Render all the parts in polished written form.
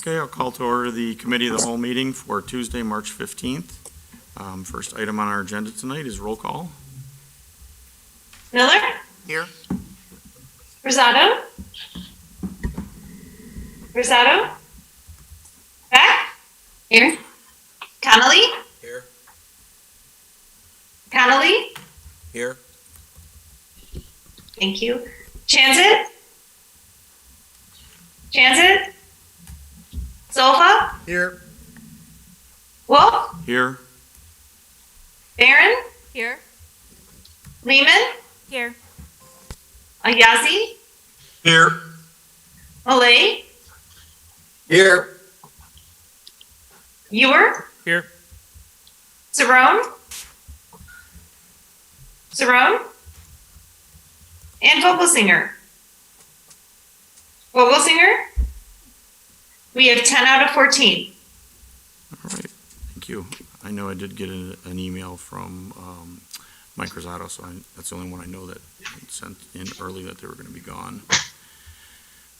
Okay, I'll call to order the Committee of the Whole meeting for Tuesday, March 15th. First item on our agenda tonight is roll call. Miller? Here. Rosado? Beck? Here. Connolly? Here. Connolly? Here. Thank you. Chanzit? Zolfa? Here. Wolf? Here. Barron? Here. Lehman? Here. Ayazi? Here. Malay? Here. Ewer? Here. Cerrone? And Vogelsinger? We have 10 out of 14. All right, thank you. I know I did get an email from Mike Rosado, so that's the only one I know that sent in early that they were going to be gone.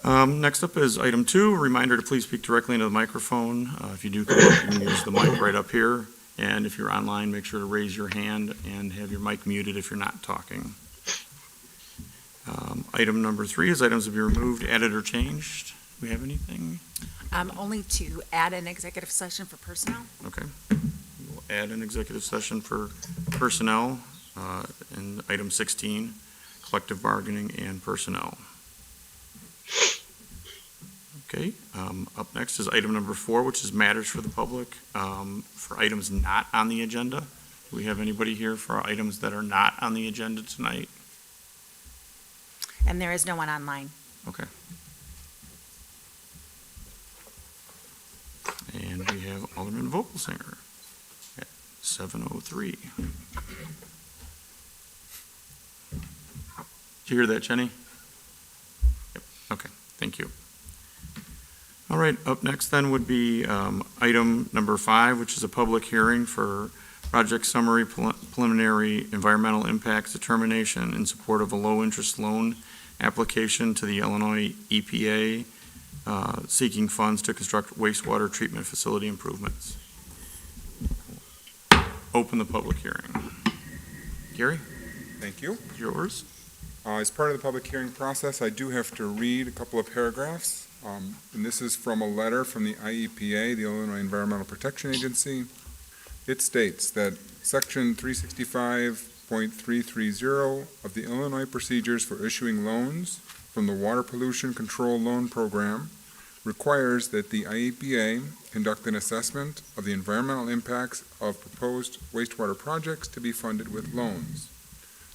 Next up is item 2, a reminder to please speak directly into the microphone. If you do come up, you can use the mic right up here. And if you're online, make sure to raise your hand and have your mic muted if you're not talking. Item number 3 is items to be removed, added, or changed. Do we have anything? Only to add an executive session for personnel. Okay. We'll add an executive session for personnel in item 16, collective bargaining and personnel. Okay. Up next is item number 4, which is matters for the public. For items not on the agenda, do we have anybody here for items that are not on the agenda tonight? And there is no one online. Okay. And we have Alderman Vogelsinger at 7:03. Did you hear that, Jenny? Yep. Okay, thank you. All right, up next then would be item number 5, which is a public hearing for project summary preliminary environmental impacts determination in support of a low-interest loan application to the Illinois EPA seeking funds to construct wastewater treatment facility improvements. Open the public hearing. Gary, Thank you. it's yours. As part of the public hearing process, I do have to read a couple of paragraphs. And this is from a letter from the IEPA, the Illinois Environmental Protection Agency. It states that Section 365.330 of the Illinois Procedures for Issuing Loans from the Water Pollution Control Loan Program requires that the IEPA conduct an assessment of the environmental impacts of proposed wastewater projects to be funded with loans.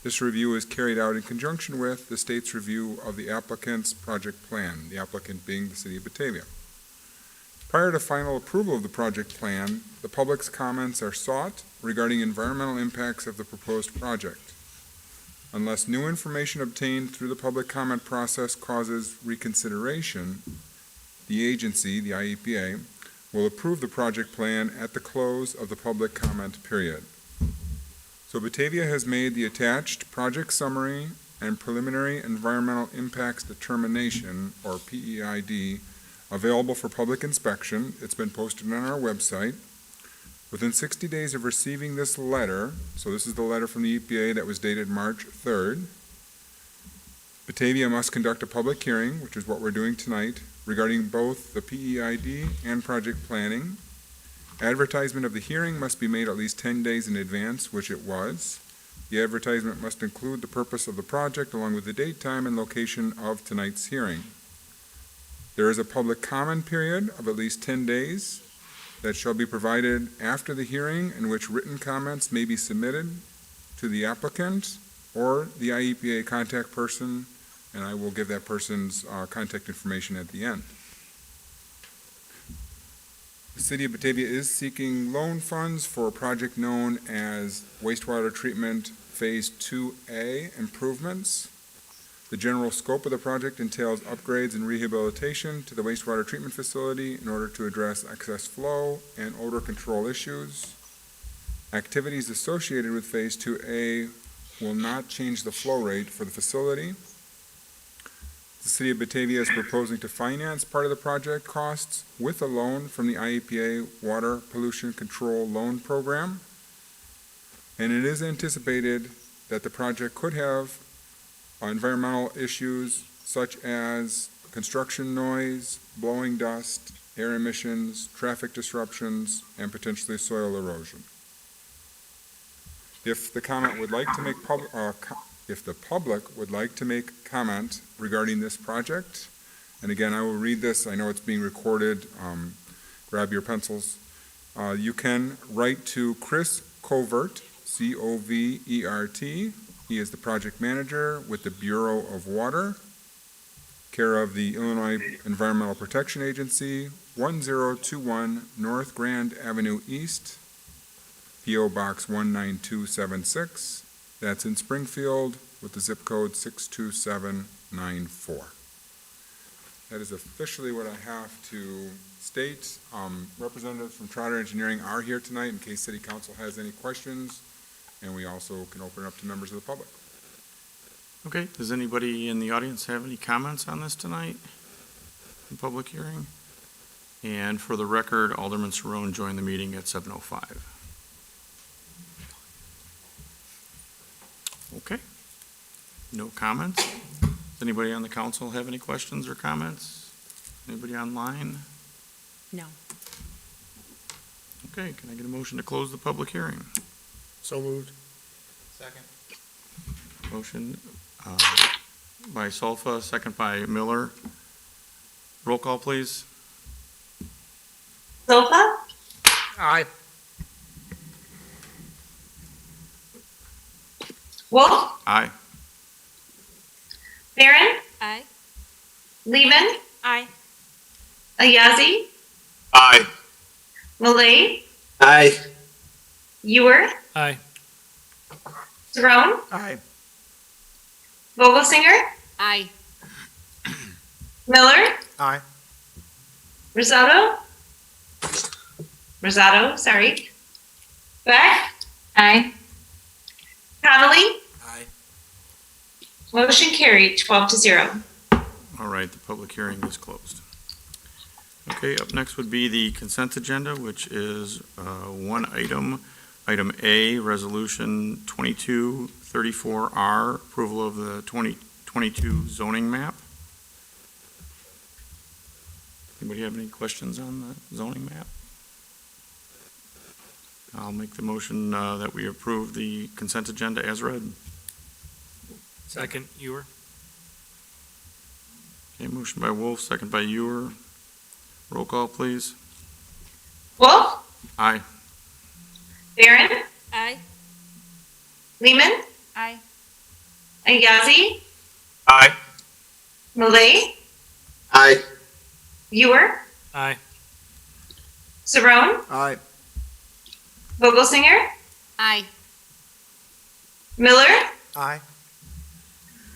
This review is carried out in conjunction with the state's review of the applicant's project plan, the applicant being the City of Batavia. Prior to final approval of the project plan, the public's comments are sought regarding environmental impacts of the proposed project. Unless new information obtained through the public comment process causes reconsideration, the agency, the IEPA, will approve the project plan at the close of the public comment period. So Batavia has made the attached project summary and preliminary environmental impacts determination, or PEID, available for public inspection. It's been posted on our website. Within 60 days of receiving this letter, so this is the letter from the EPA that was dated March 3rd, Batavia must conduct a public hearing, which is what we're doing tonight, regarding both the PEID and project planning. Advertisement of the hearing must be made at least 10 days in advance, which it was. The advertisement must include the purpose of the project along with the date, time, and location of tonight's hearing. There is a public comment period of at least 10 days that shall be provided after the hearing, in which written comments may be submitted to the applicant or the IEPA contact person, and I will give that person's contact information at the end. The City of Batavia is seeking loan funds for a project known as Wastewater Treatment Phase 2A improvements. The general scope of the project entails upgrades and rehabilitation to the wastewater treatment facility in order to address excess flow and odor control issues. Activities associated with Phase 2A will not change the flow rate for the facility. The City of Batavia is proposing to finance part of the project costs with a loan from the IEPA Water Pollution Control Loan Program. And it is anticipated that the project could have environmental issues such as construction noise, blowing dust, air emissions, traffic disruptions, and potentially soil erosion. If the comment would like to make if the public would like to make comment regarding this project, and again, I will read this, I know it's being recorded, grab your pencils. You can write to Chris Covert, C-O-V-E-R-T. He is the project manager with the Bureau of Water, care of the Illinois Environmental Protection Agency, 1021 North Grand Avenue East, P.O. Box 19276. That's in Springfield with the zip code 62794. That is officially what I have to state. Representatives from Trotter Engineering are here tonight in case City Council has any questions, and we also can open it up to members of the public. Okay, does anybody in the audience have any comments on this tonight? In public hearing? And for the record, Alderman Cerrone joined the meeting at 7:05. Okay. No comments? Does anybody on the council have any questions or comments? Anybody online? No. Okay, can I get a motion to close the public hearing? So moved. Second. Motion by Solfa, second by Miller. Roll call, please. Solfa, Aye. Wolf, Aye. Barron, Aye. Lehman, Aye. Ayazi, Aye. Malay, Aye. Ewer, Aye. Cerrone, Aye. Vogelsinger, Aye. Miller, Aye. Rosado, sorry. Beck, Aye. Connolly, Aye. motion carried, 12-0. All right, the public hearing is closed. Okay, up next would be the consent agenda, which is one item. Item A, Resolution 2234R, approval of the 2022 zoning map. Anybody have any questions on the zoning map? I'll make the motion that we approve the consent agenda as read. Second, Ewer. Okay, motion by Wolf, second by Ewer. Roll call, please. Wolf, Aye. Barron, Aye. Lehman, Aye. Ayazi, Aye. Malay, Aye. Ewer, Aye. Cerrone, Aye. Vogelsinger, Aye. Miller, Aye.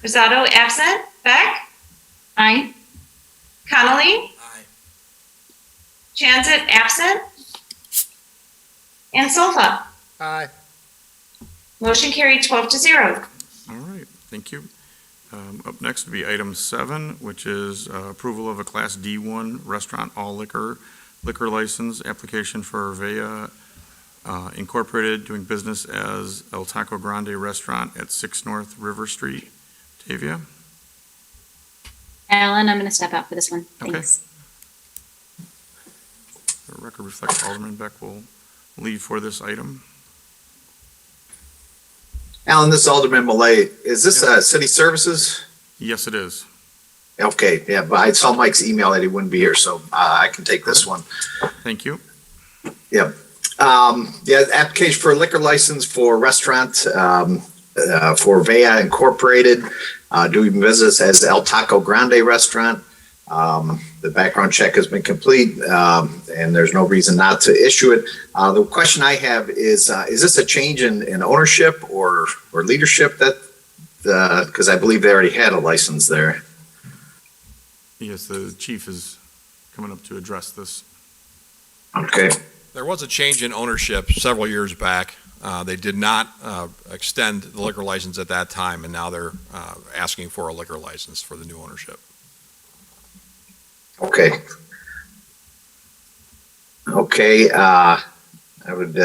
Rosado absent, Beck, Aye. Connolly, Aye. Chanzit absent, and Solfa. Aye. Motion carried 12-0. All right, thank you. Up next would be item 7, which is approval of a Class D1 restaurant all liquor license application for Vea Incorporated, doing business as El Taco Grande Restaurant at 6 North River Street. Tavia? Alan, I'm going to step out for this one. Okay. Thanks. The record reflects Alderman Beck will leave for this item. Alan, this is Alderman Malay. Is this city services? Yes, it is. Okay, yeah, but I saw Mike's email that he wouldn't be here, so I can take this one. Thank you. Yeah, application for a liquor license for restaurant for Vea Incorporated, doing business as El Taco Grande Restaurant. The background check has been complete, and there's no reason not to issue it. The question I have is this a change in ownership or leadership that, because I believe they already had a license there. Yes, the chief is coming up to address this. Okay, There was a change in ownership several years back. They did not extend the liquor license at that time, and now they're asking for a liquor license for the new ownership. Okay. Okay, I would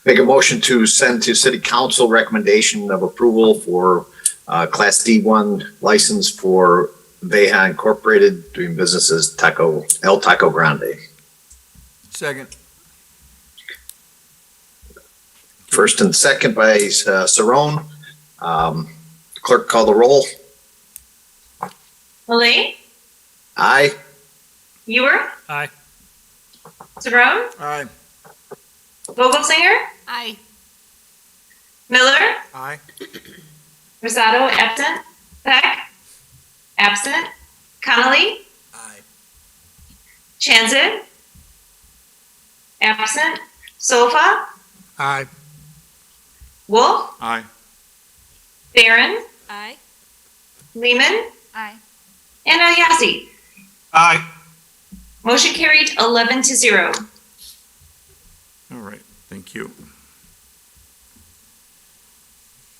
make a motion to send to city council recommendation of approval for Class D1 license for Veja Incorporated doing business as El Taco Grande. Second. First and second by Saron. Clerk, call the roll. Malay, Aye. Ewer, Aye. Saron, Aye. Vogelsinger, Aye. Miller, Aye. Rosado, absent. Peck, absent. Connolly, Aye. Chanzit, absent. Sofa, Aye. Wolf, Aye. Barron, Aye. Lehman, Aye. and Ayasi. Aye. Motion carried 11-0. All right, thank you.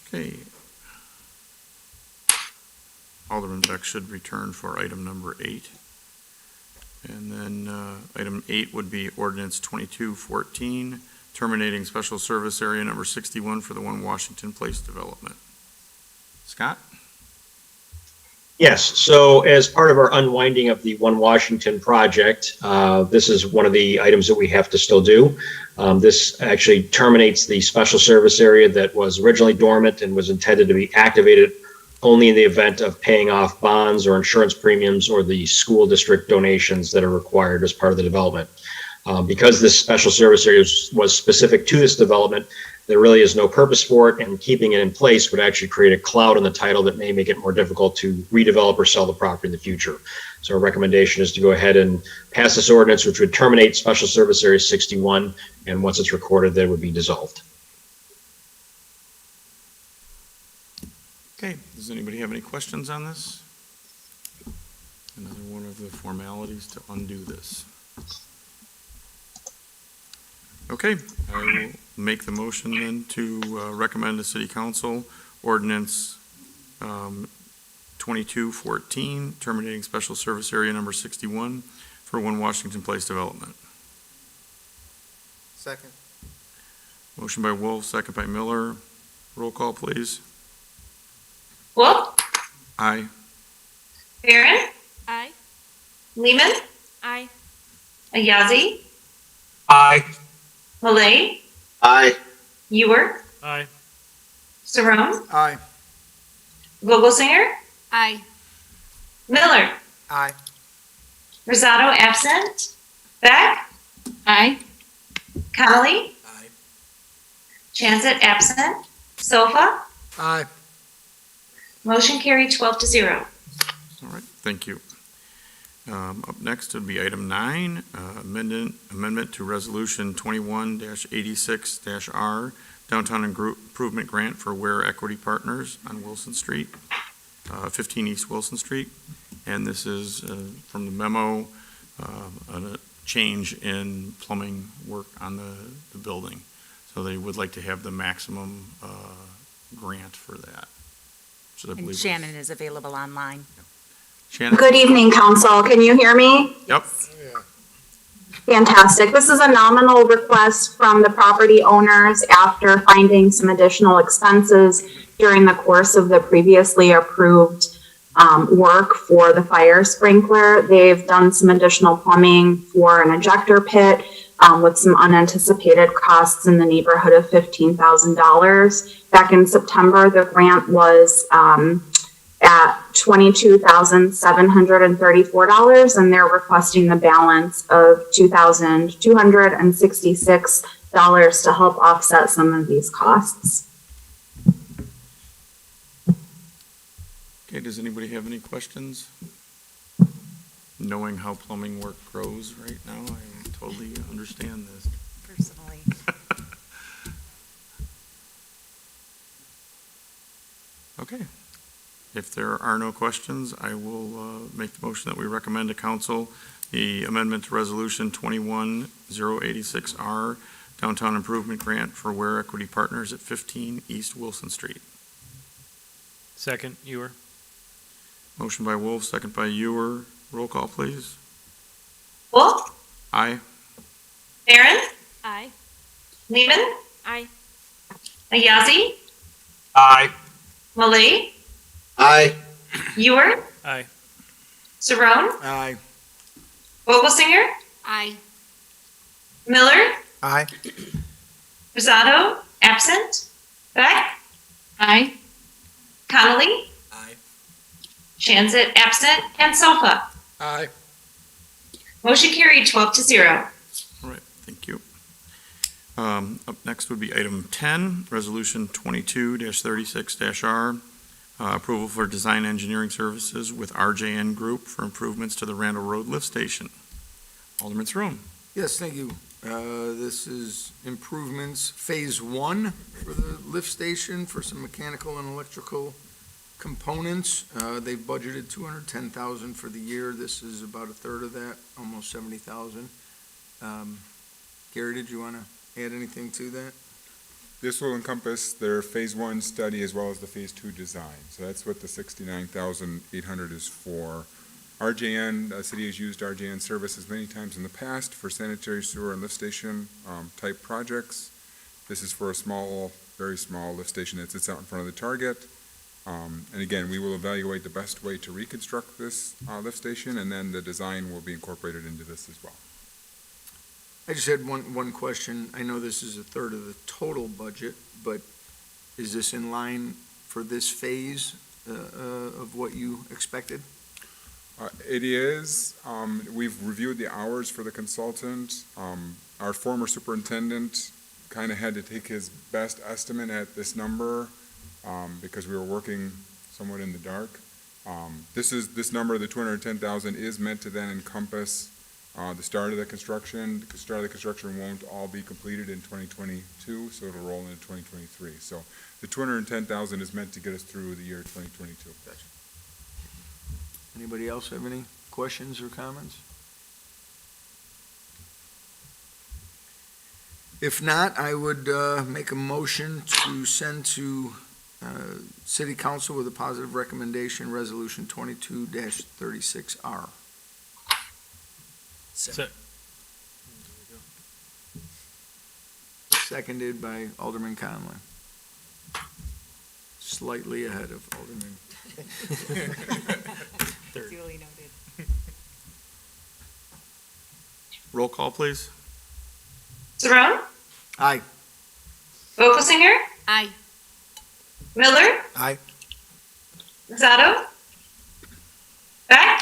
Okay. Alderman Beck should return for item number 8. And then item 8 would be ordinance 2214, terminating special service area number 61 for the One Washington Place development. Scott? Yes, so as part of our unwinding of the One Washington project, this is one of the items that we have to still do. This actually terminates the special service area that was originally dormant and was intended to be activated only in the event of paying off bonds or insurance premiums or the school district donations that are required as part of the development. Because this special service area was specific to this development, there really is no purpose for it, and keeping it in place would actually create a cloud on the title that may make it more difficult to redevelop or sell the property in the future. So our recommendation is to go ahead and pass this ordinance, which would terminate Special Service Area 61, and once it's recorded, that it would be dissolved. Okay, does anybody have any questions on this? Another one of the formalities to undo this. Okay, I will make the motion then to recommend to City Council ordinance 2214, terminating special service area number 61 for One Washington Place development. Second. Motion by Wolf, second by Miller. Roll call, please. Wolf, Aye. Barron, Aye. Lehman, Aye. Ayazi, Aye. Malay, Aye. Ewer, Aye. Saron, Aye. Vogelsinger, Aye. Miller, Aye. Rosado, absent. Beck, Aye. Connolly, Aye. Chanzit, absent. Sofa, Aye. motion carried 12-0. All right, thank you. Up next would be item 9, amendment to resolution 21-86-R, downtown improvement grant for Ware Equity Partners on Wilson Street, 15 East Wilson Street. And this is from the memo, a change in plumbing work on the building. So they would like to have the maximum grant for that. which I And believe Shannon is available online. Shannon? Good evening, council. Can you hear me? Yep. Fantastic. This is a nominal request from the property owners after finding some additional expenses during the course of the previously approved work for the fire sprinkler. They've done some additional plumbing for an ejector pit with some unanticipated costs in the neighborhood of $15,000. Back in September, the grant was at $22,734, and they're requesting the balance of $2,266 to help offset some of these costs. Okay, does anybody have any questions? Knowing how plumbing work grows right now, I totally understand this. Personally. Okay. If there are no questions, I will make the motion that we recommend to council the amendment to resolution 21086R, downtown improvement grant for Ware Equity Partners at 15 East Wilson Street. Second, Ewer. Motion by Wolf, second by Ewer. Roll call, please. Wolf, Aye. Barron, Aye. Lehman, Aye. Ayazi, Aye. Malay, Aye. Ewer, Aye. Saron, Aye. Vogelsinger, Aye. Miller, Aye. Rosado, absent. Beck, Aye. Connolly, Aye. Chanzit, absent, and Sofa. Aye. Motion carried 12-0. All right, thank you. Up next would be item 10, Resolution 22-36-R, approval for design engineering services with RJN Group for improvements to the Randall Road Lift Station. Alderman Jerome. Yes, thank you. This is improvements, Phase 1 for the lift station for some mechanical and electrical components. They've budgeted $210,000 for the year. This is about a third of that, almost $70,000. Gary, did you want to add anything to that? This will encompass their Phase 1 study as well as the Phase 2 design. So that's what the $69,800 is for. RJN, the city has used RJN services many times in the past for sanitary sewer and lift station type projects. This is for a small, very small lift station that sits out in front of the target. And again, we will evaluate the best way to reconstruct this lift station, and then the design will be incorporated into this as well. I just had one question. I know this is a third of the total budget, but is this in line for this phase of what you expected? It is. We've reviewed the hours for the consultant. Our former superintendent kind of had to take his best estimate at this number because we were working somewhat in the dark. This number, the 210,000, is meant to then encompass the start of the construction. The start of the construction won't all be completed in 2022, so it'll roll into 2023. So the 210,000 is meant to get us through the year 2022. Gotcha. Anybody else have any questions or comments? If not, I would make a motion to send to City Council with a positive recommendation, Resolution 22-36R. Seconded by Alderman Conley. Slightly ahead of Alderman. Duly noted. Roll call, please. Saron, Aye. Vogelsinger, Aye. Miller, Aye. Rosado, Beck,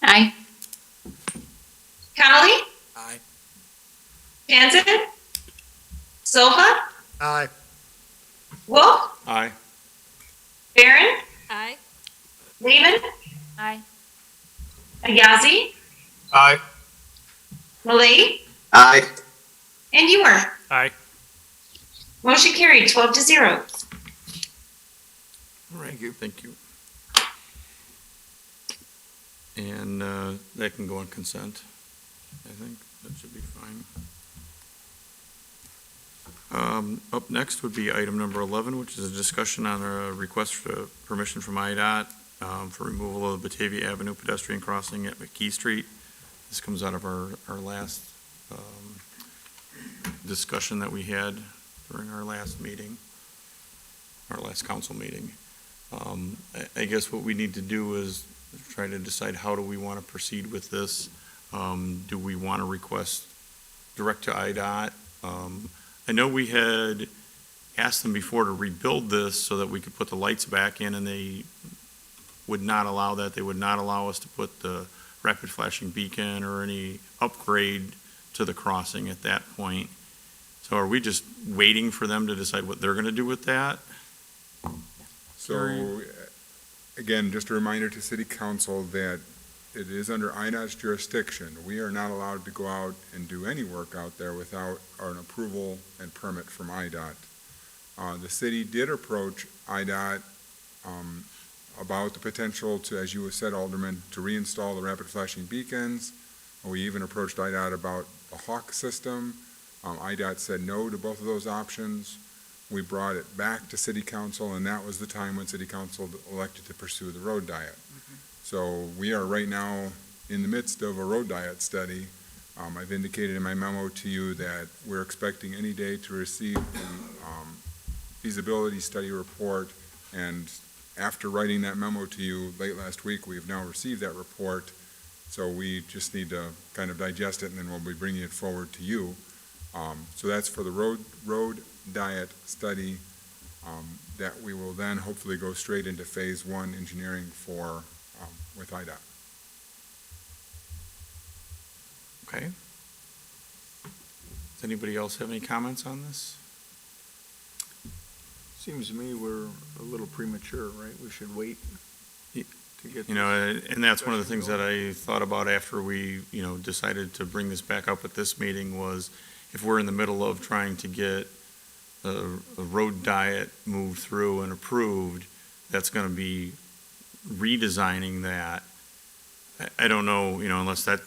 Aye. Connolly, Aye. Jansen, Sofa, Aye. Wolf, Aye. Barron, Aye. Lehman, Aye. Ayazi, Aye. Malay, Aye. and Ewer. Aye. Motion carried 12-0. All right, Thank you. thank you. And that can go on consent, I think. That should be fine. Up next would be item number 11, which is a discussion on a request for permission from IDOT for removal of the Batavia Avenue pedestrian crossing at McKee Street. This comes out of our last discussion that we had during our last meeting, our last council meeting. I guess what we need to do is try to decide how do we want to proceed with this. Do we want to request direct to IDOT? I know we had asked them before to rebuild this so that we could put the lights back in, and they would not allow that. They would not allow us to put the rapid flashing beacon or any upgrade to the crossing at that point. So are we just waiting for them to decide what they're going to do with that? So, again, just a reminder to City Council that it is under IDOT's jurisdiction. We are not allowed to go out and do any work out there without an approval and permit from IDOT. The city did approach IDOT about the potential to, as you said, Alderman, to reinstall the rapid flashing beacons. We even approached IDOT about the Hawk system. IDOT said no to both of those options. We brought it back to City Council, and that was the time when City Council elected to pursue the road diet. So we are right now in the midst of a road diet study. I've indicated in my memo to you that we're expecting any day to receive the feasibility study report, and after writing that memo to you late last week, we have now received that report, so we just need to kind of digest it, and then we'll be bringing it forward to you. So that's for the road diet study, that we will then hopefully go straight into phase one engineering for, with IDOT. Okay. Does anybody else have any comments on this? Seems to me we're a little premature, right? We should wait Ye- to get. You know, and that's one of the things that I thought about after we, decided to bring this back up at this meeting was if we're in the middle of trying to get a road diet moved through and approved, that's going to be redesigning that. I don't know, unless that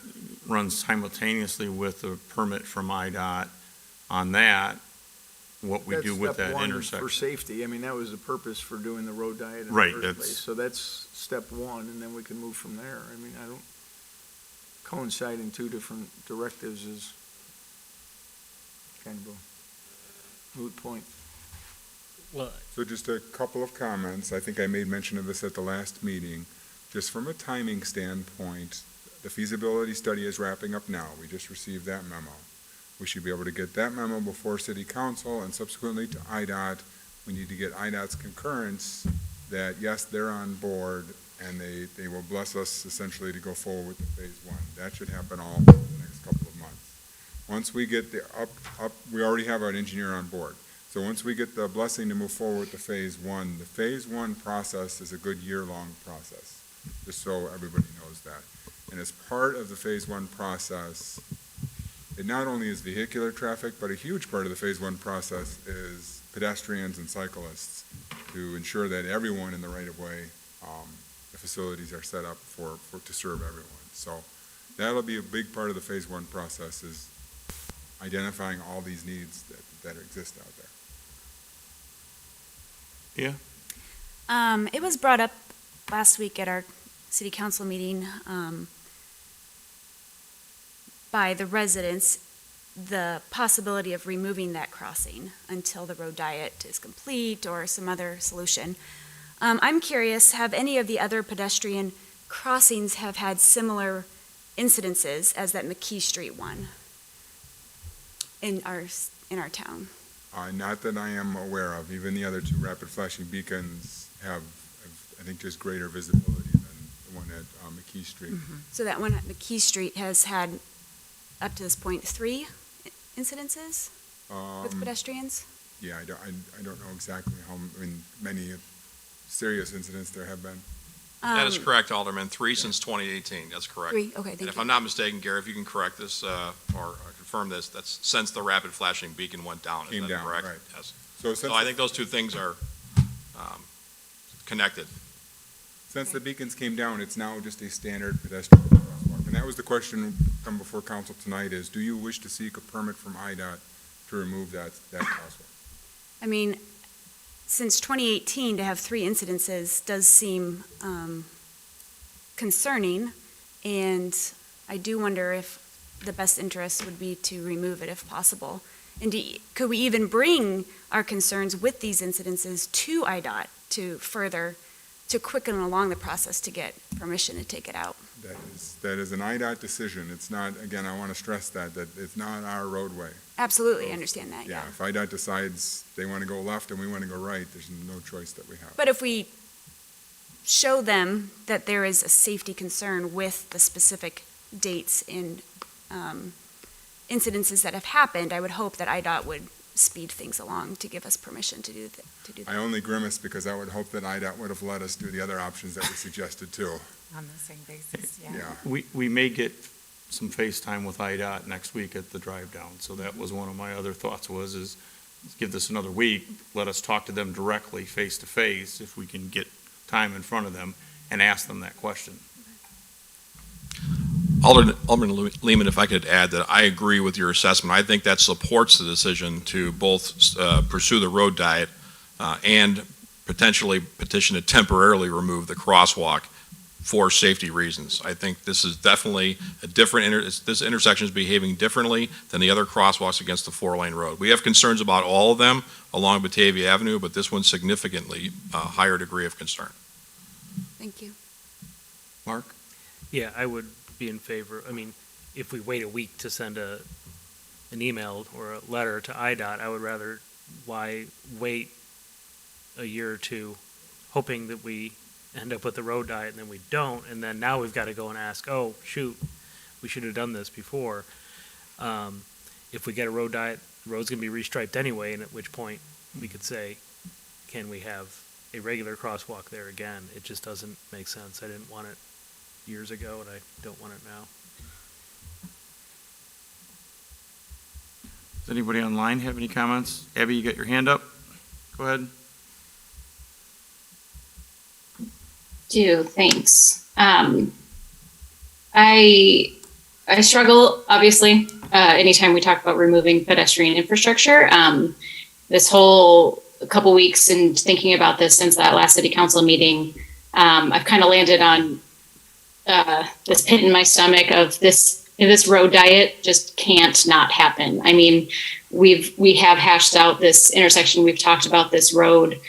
runs simultaneously with a permit from IDOT on that, what we do with that That's step one for intersection. safety. I mean, that was the purpose for doing the road diet in the Right, first that's- place. So that's step one, and then we can move from there. I mean, I don't, coinciding two different directives is kind of a moot point. So just a couple of comments. I think I made mention of this at the last meeting. Just from a timing standpoint, the feasibility study is wrapping up now. We just received that memo. We should be able to get that memo before City Council and subsequently to IDOT. We need to get IDOT's concurrence that, yes, they're on board and they will bless us essentially to go forward with the phase one. That should happen all in the next couple of months. Once we get the we already have an engineer on board. So once we get the blessing to move forward with the phase one process is a good year-long process, just so everybody knows that. And as part of the phase one process, it not only is vehicular traffic, but a huge part of the phase one process is pedestrians and cyclists to ensure that everyone in the right-of-way, the facilities are set up to serve everyone. So that'll be a big part of the phase one process, is identifying all these needs that exist out there. It was brought up last week at our city council meeting by the residents, the possibility of removing that crossing until the road diet is complete or some other solution. I'm curious, have any of the other pedestrian crossings have had similar incidences as that McKee Street one in our town? Not that I am aware of. Even the other two rapid flashing beacons have I think, just greater visibility than the one at McKee Street. So that one at McKee Street has had, up to this point, 3 incidences with pedestrians? Yeah, I don't know exactly how many serious incidents there have been. That is correct, Alderman. 3 since 2018. That's correct. 3, okay, And thank if you. I'm not mistaken, Gary, if you can correct this or confirm this, that's since the rapid flashing beacon went down. Is Came that down, correct? right. Yes. So So I think those two things are connected. Since the beacons came down, it's now just a standard pedestrian crosswalk. And that was the question come before council tonight is, do you wish to seek a permit from IDOT to remove that crosswalk? I mean, since 2018, to have 3 incidences does seem concerning, and I do wonder if the best interest would be to remove it if possible. And could we even bring our concerns with these incidences to IDOT to quicken along the process to get permission to take it out? That is an IDOT decision. It's not, again, I want to stress that it's not our roadway. Absolutely, I understand that, yeah. If IDOT decides they want to go left and we want to go right, there's no choice that we have. But if we show them that there is a safety concern with the specific dates and incidences that have happened, I would hope that IDOT would speed things along to give us permission to do that. I only grimace because I would hope that IDOT would have let us do the other options that we suggested too. On the same basis, yeah. Yeah. We may get some FaceTime with IDOT next week at the drive down, so that was one of my other thoughts is give this another week, let us talk to them directly, face to face, if we can get time in front of them and ask them that question. Alderman Lehman, if I could add that I agree with your assessment. I think that supports the decision to both pursue the road diet and potentially petition to temporarily remove the crosswalk for safety reasons. I think this is definitely a different, this intersection is behaving differently than the other crosswalks against the 4-lane road. We have concerns about all of them along Batavia Avenue, but this one's significantly higher degree of concern. Thank you. Mark? Yeah, I would be in favor. I mean, if we wait a week to send an email or a letter to IDOT, I would rather, why wait a year or two, hoping that we end up with the road diet and then we don't, and then now we've got to go and ask, oh, shoot, we should have done this before. If we get a road diet, the road's going to be restriped anyway, and at which point we could say, can we have a regular crosswalk there again? It just doesn't make sense. I didn't want it years ago, and I don't want it now. Does anybody online have any comments? Abby, you got your hand up? Go ahead. Thanks. I struggle, obviously, anytime we talk about removing pedestrian infrastructure. This whole couple weeks and thinking about this since that last city council meeting, I've kind of landed on this pit in my stomach of this road diet just can't not happen. I mean, we have hashed out this intersection. We've talked about this road.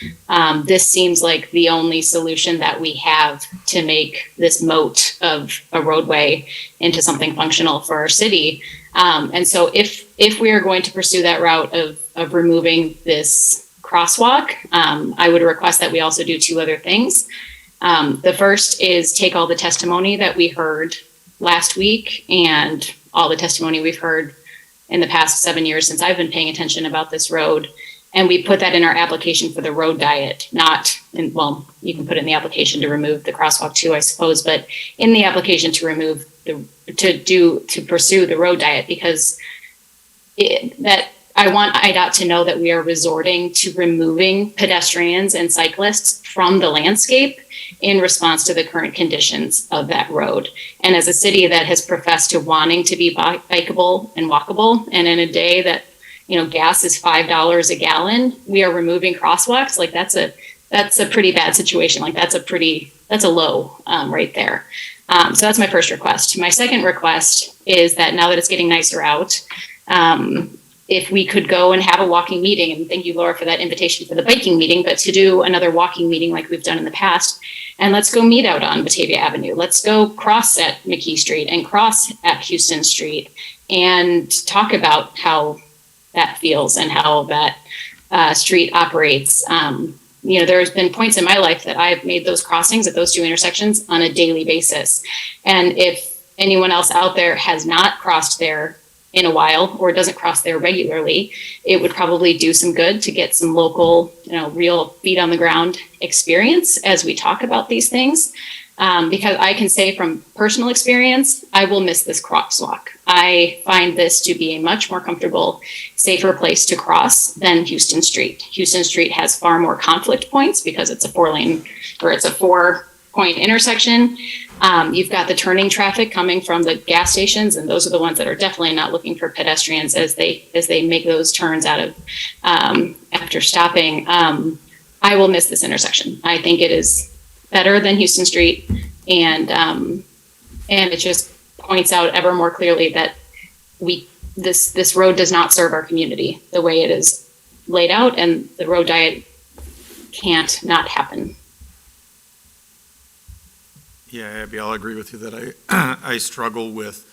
This seems like the only solution that we have to make this moat of a roadway into something functional for our city. And so if we are going to pursue that route of removing this crosswalk, I would request that we also do two other things. The first is take all the testimony that we heard last week and all the testimony we've heard in the past 7 years since I've been paying attention about this road. And we put that in our application for the road diet, well, you can put it in the application to remove the crosswalk too, I suppose, but in the application to remove to pursue the road diet, because I want IDOT to know that we are resorting to removing pedestrians and cyclists from the landscape in response to the current conditions of that road. And as a city that has professed to wanting to be bikeable and walkable, and in a day that, gas is $5 a gallon, we are removing crosswalks. Like that's a pretty bad situation. Like that's a low right there. So that's my first request. My second request is that now that it's getting nicer out, if we could go and have a walking meeting, and thank you, Laura, for that invitation for the biking meeting, but to do another walking meeting like we've done in the past, and let's go meet out on Batavia Avenue. Let's go cross at McKee Street and cross at Houston Street and talk about how that feels and how that street operates. There's been points in my life that I've made those crossings at those two intersections on a daily basis. And if anyone else out there has not crossed there in a while or doesn't cross there regularly, it would probably do some good to get some local, real feet on the ground experience as we talk about these things. Because I can say from personal experience, I will miss this crosswalk. I find this to be a much more comfortable, safer place to cross than Houston Street. Houston Street has far more conflict points because it's a 4-point intersection. You've got the turning traffic coming from the gas stations, and those are the ones that are definitely not looking for pedestrians as they make those turns out of after stopping. I will miss this intersection. I think it is better than Houston Street, and it just points out ever more clearly that this road does not serve our community the way it is laid out, and the road diet can't not happen. Yeah, Abby, I'll agree with you that I struggle with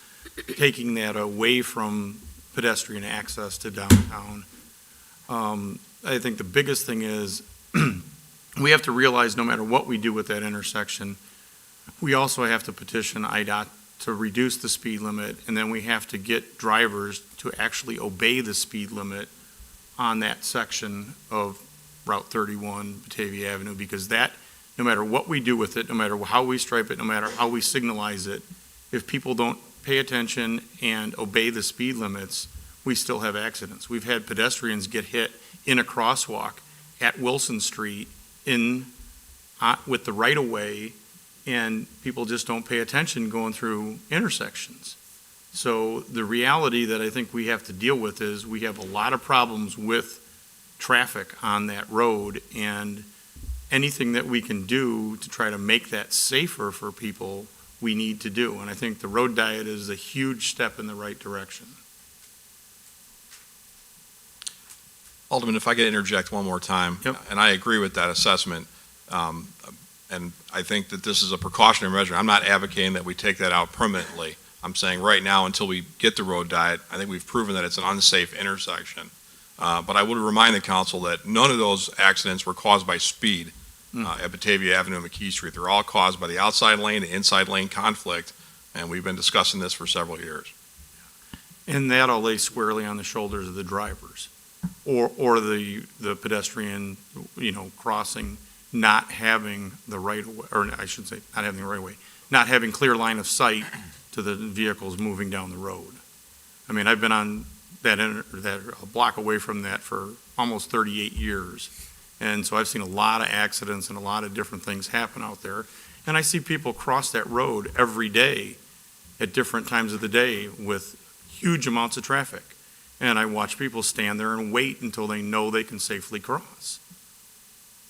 taking that away from pedestrian access to downtown. I think the biggest thing is we have to realize no matter what we do with that intersection, we also have to petition IDOT to reduce the speed limit, and then we have to get drivers to actually obey the speed limit on that section of Route 31, Batavia Avenue, because that, no matter what we do with it, no matter how we stripe it, no matter how we signalize it, if people don't pay attention and obey the speed limits, we still have accidents. We've had pedestrians get hit in a crosswalk at Wilson Street with the right-of-way, and people just don't pay attention going through intersections. So the reality that I think we have to deal with is we have a lot of problems with traffic on that road, and anything that we can do to try to make that safer for people, we need to do. And I think the road diet is a huge step in the right direction. Alderman, if I could interject one more time. Yep. And I agree with that assessment. And I think that this is a precautionary measure. I'm not advocating that we take that out permanently. I'm saying right now, until we get the road diet, I think we've proven that it's an unsafe intersection. But I would remind the council that none of those accidents were caused by speed at Batavia Avenue and McKee Street. They're all caused by the outside lane and inside lane conflict, and we've been discussing this for several years. And that'll lay squarely on the shoulders of the drivers or the pedestrian, crossing, not having the right of way, or I should say, not having the right of way, not having clear line of sight to the vehicles moving down the road. I mean, I've been on that a block away from that for almost 38 years. And so I've seen a lot of accidents and a lot of different things happen out there. And I see people cross that road every day at different times of the day with huge amounts of traffic. And I watch people stand there and wait until they know they can safely cross.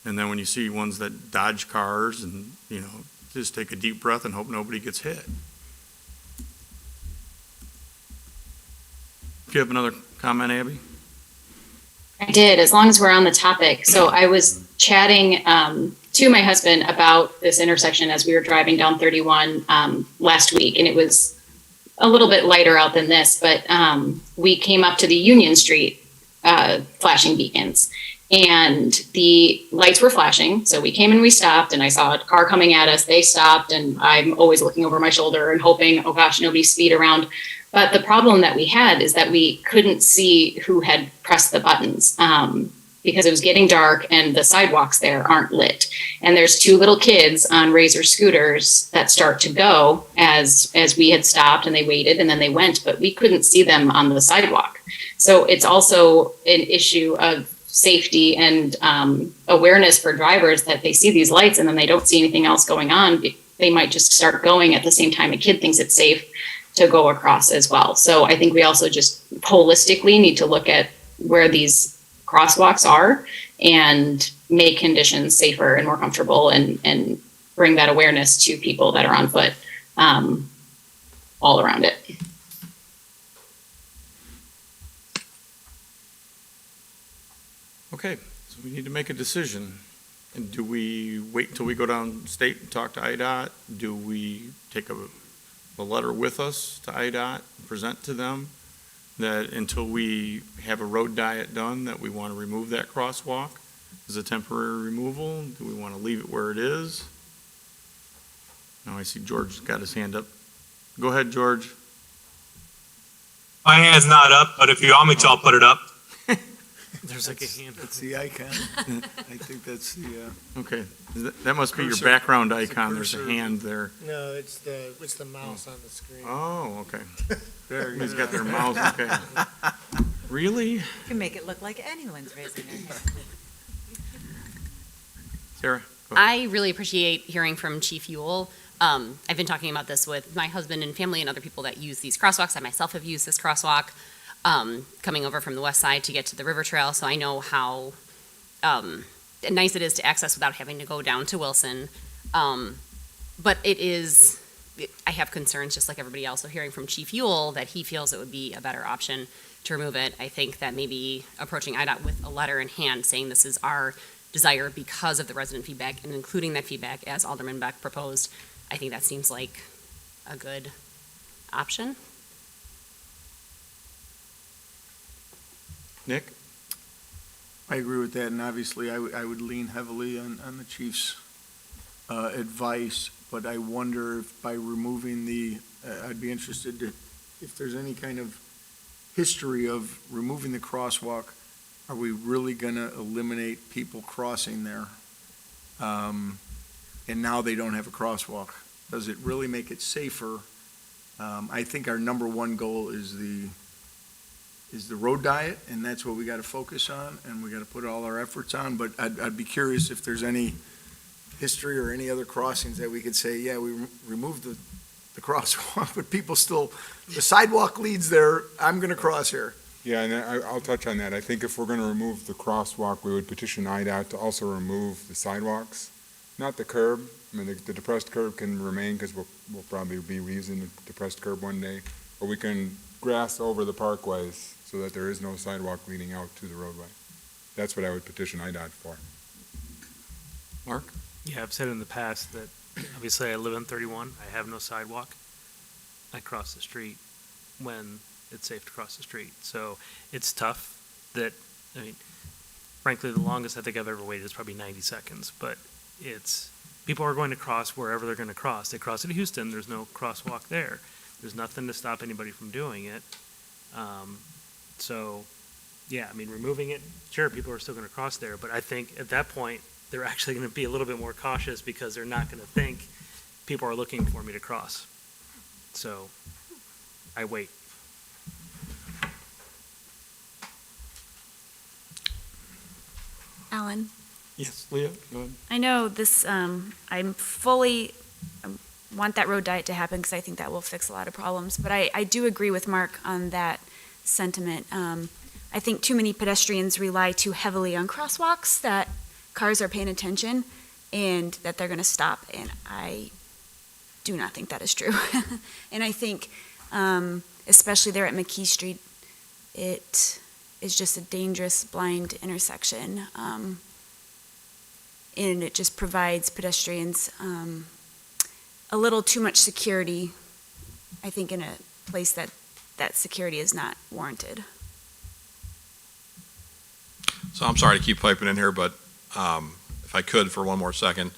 And then when you see ones that dodge cars and, just take a deep breath and hope nobody gets hit. Do you have another comment, Abby? I did, as long as we're on the topic. So I was chatting to my husband about this intersection as we were driving down 31 last week, and it was a little bit lighter out than this, but we came up to the Union Street flashing beacons, and the lights were flashing. So we came and we stopped, and I saw a car coming at us. They stopped, and I'm always looking over my shoulder and hoping, oh gosh, nobody speed around. But the problem that we had is that we couldn't see who had pressed the buttons because it was getting dark and the sidewalks there aren't lit. And there's two little kids on Razor scooters that start to go as we had stopped, and they waited and then they went, but we couldn't see them on the sidewalk. So it's also an issue of safety and awareness for drivers that they see these lights and then they don't see anything else going on. They might just start going at the same time a kid thinks it's safe to go across as well. So I think we also just holistically need to look at where these crosswalks are and make conditions safer and more comfortable and bring that awareness to people that are on foot all around it. Okay, so we need to make a decision. And do we wait until we go down state and talk to IDOT? Do we take a letter with us to IDOT, present to them that until we have a road diet done, that we want to remove that crosswalk as a temporary removal? Do we want to leave it where it is? Now I see George's got his hand up. Go ahead, George. My hand's not up, but if you want me to, I'll put it up. There's like a hand. That's the icon. I think that's the, Okay, that must be your Cursor. background It's a icon. There's a cursor. hand there. No, it's the mouse on the screen. Oh, okay. there He's got their mouth, okay. Really? You can make it look like anyone's raising their hand. Sarah? Go ahead. I really appreciate hearing from Chief Ewell. I've been talking about this with my husband and family and other people that use these crosswalks. I myself have used this crosswalk coming over from the west side to get to the river trail, so I know how nice it is to access without having to go down to Wilson. But I have concerns, just like everybody else. So hearing from Chief Ewell that he feels it would be a better option to remove it, I think that maybe approaching IDOT with a letter in hand saying this is our desire because of the resident feedback and including that feedback as Alderman Beck proposed, I think that seems like a good option. Nick? I agree with that, and obviously I would lean heavily on the chief's advice, but I wonder if by removing I'd be interested if there's any kind of history of removing the crosswalk, are we really gonna eliminate people crossing there? And now they don't have a crosswalk. Does it really make it safer? I think our number one goal is the road diet, and that's what we got to focus on, and we got to put all our efforts on. But I'd be curious if there's any history or any other crossings that we could say, yeah, we removed the crosswalk, but people still, the sidewalk leads there, I'm going to cross here. Yeah, and I'll touch on that. I think if we're going to remove the crosswalk, we would petition IDOT to also remove the sidewalks, not the curb. I mean, the depressed curb can remain because we'll probably be reusing the depressed curb one day, but we can grass over the parkways so that there is no sidewalk leading out to the roadway. That's what I would petition IDOT for. Mark? Yeah, I've said in the past that obviously I live on 31. I have no sidewalk. I cross the street when it's safe to cross the street. So it's tough that, I mean, frankly, the longest I think I've ever waited is probably 90 seconds, but people are going to cross wherever they're going to cross. They cross at Houston, there's no crosswalk there. There's nothing to stop anybody from doing it. So, yeah, I mean, removing it, sure, people are still going to cross there, but I think at that point, they're actually going to be a little bit more cautious because they're not going to think people are looking for me to cross. So, I wait. Alan? Yes, Leah, go ahead. I know this, want that road diet to happen because I think that will fix a lot of problems. But I do agree with Mark on that sentiment. I think too many pedestrians rely too heavily on crosswalks, that cars are paying attention and that they're going to stop. And I do not think that is true. And I think, especially there at McKee Street, it is just a dangerous blind intersection. And it just provides pedestrians a little too much security, I think, in a place that security is not warranted. So I'm sorry to keep piping in here, but if I could for one more second.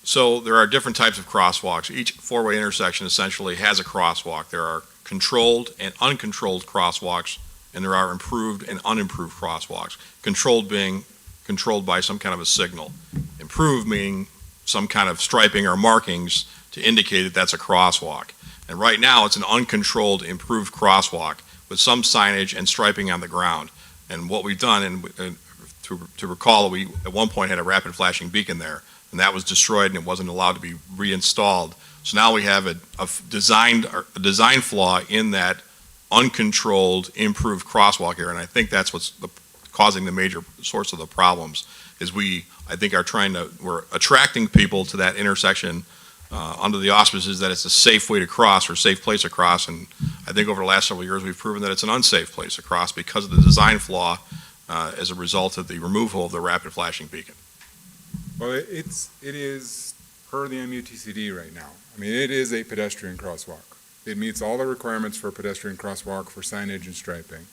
So there are different types of crosswalks. Each four-way intersection essentially has a crosswalk. There are controlled and uncontrolled crosswalks, and there are improved and unimproved crosswalks. Controlled being controlled by some kind of a signal. Improved meaning some kind of striping or markings to indicate that that's a crosswalk. And right now, it's an uncontrolled, improved crosswalk with some signage and striping on the ground. And what we've done, and to recall, we at one point had a rapid flashing beacon there, and that was destroyed and it wasn't allowed to be reinstalled. So now we have a design flaw in that uncontrolled, improved crosswalk area, and I think that's what's causing the major source of the problems. Is I think we're attracting people to that intersection under the auspices that it's a safe way to cross or safe place to cross, and I think over the last several years we've proven that it's an unsafe place to cross because of the design flaw as a result of the removal of the rapid flashing beacon. Well, it is per the MUTCD right now. I mean, it is a pedestrian crosswalk. It meets all the requirements for a pedestrian crosswalk for signage and striping.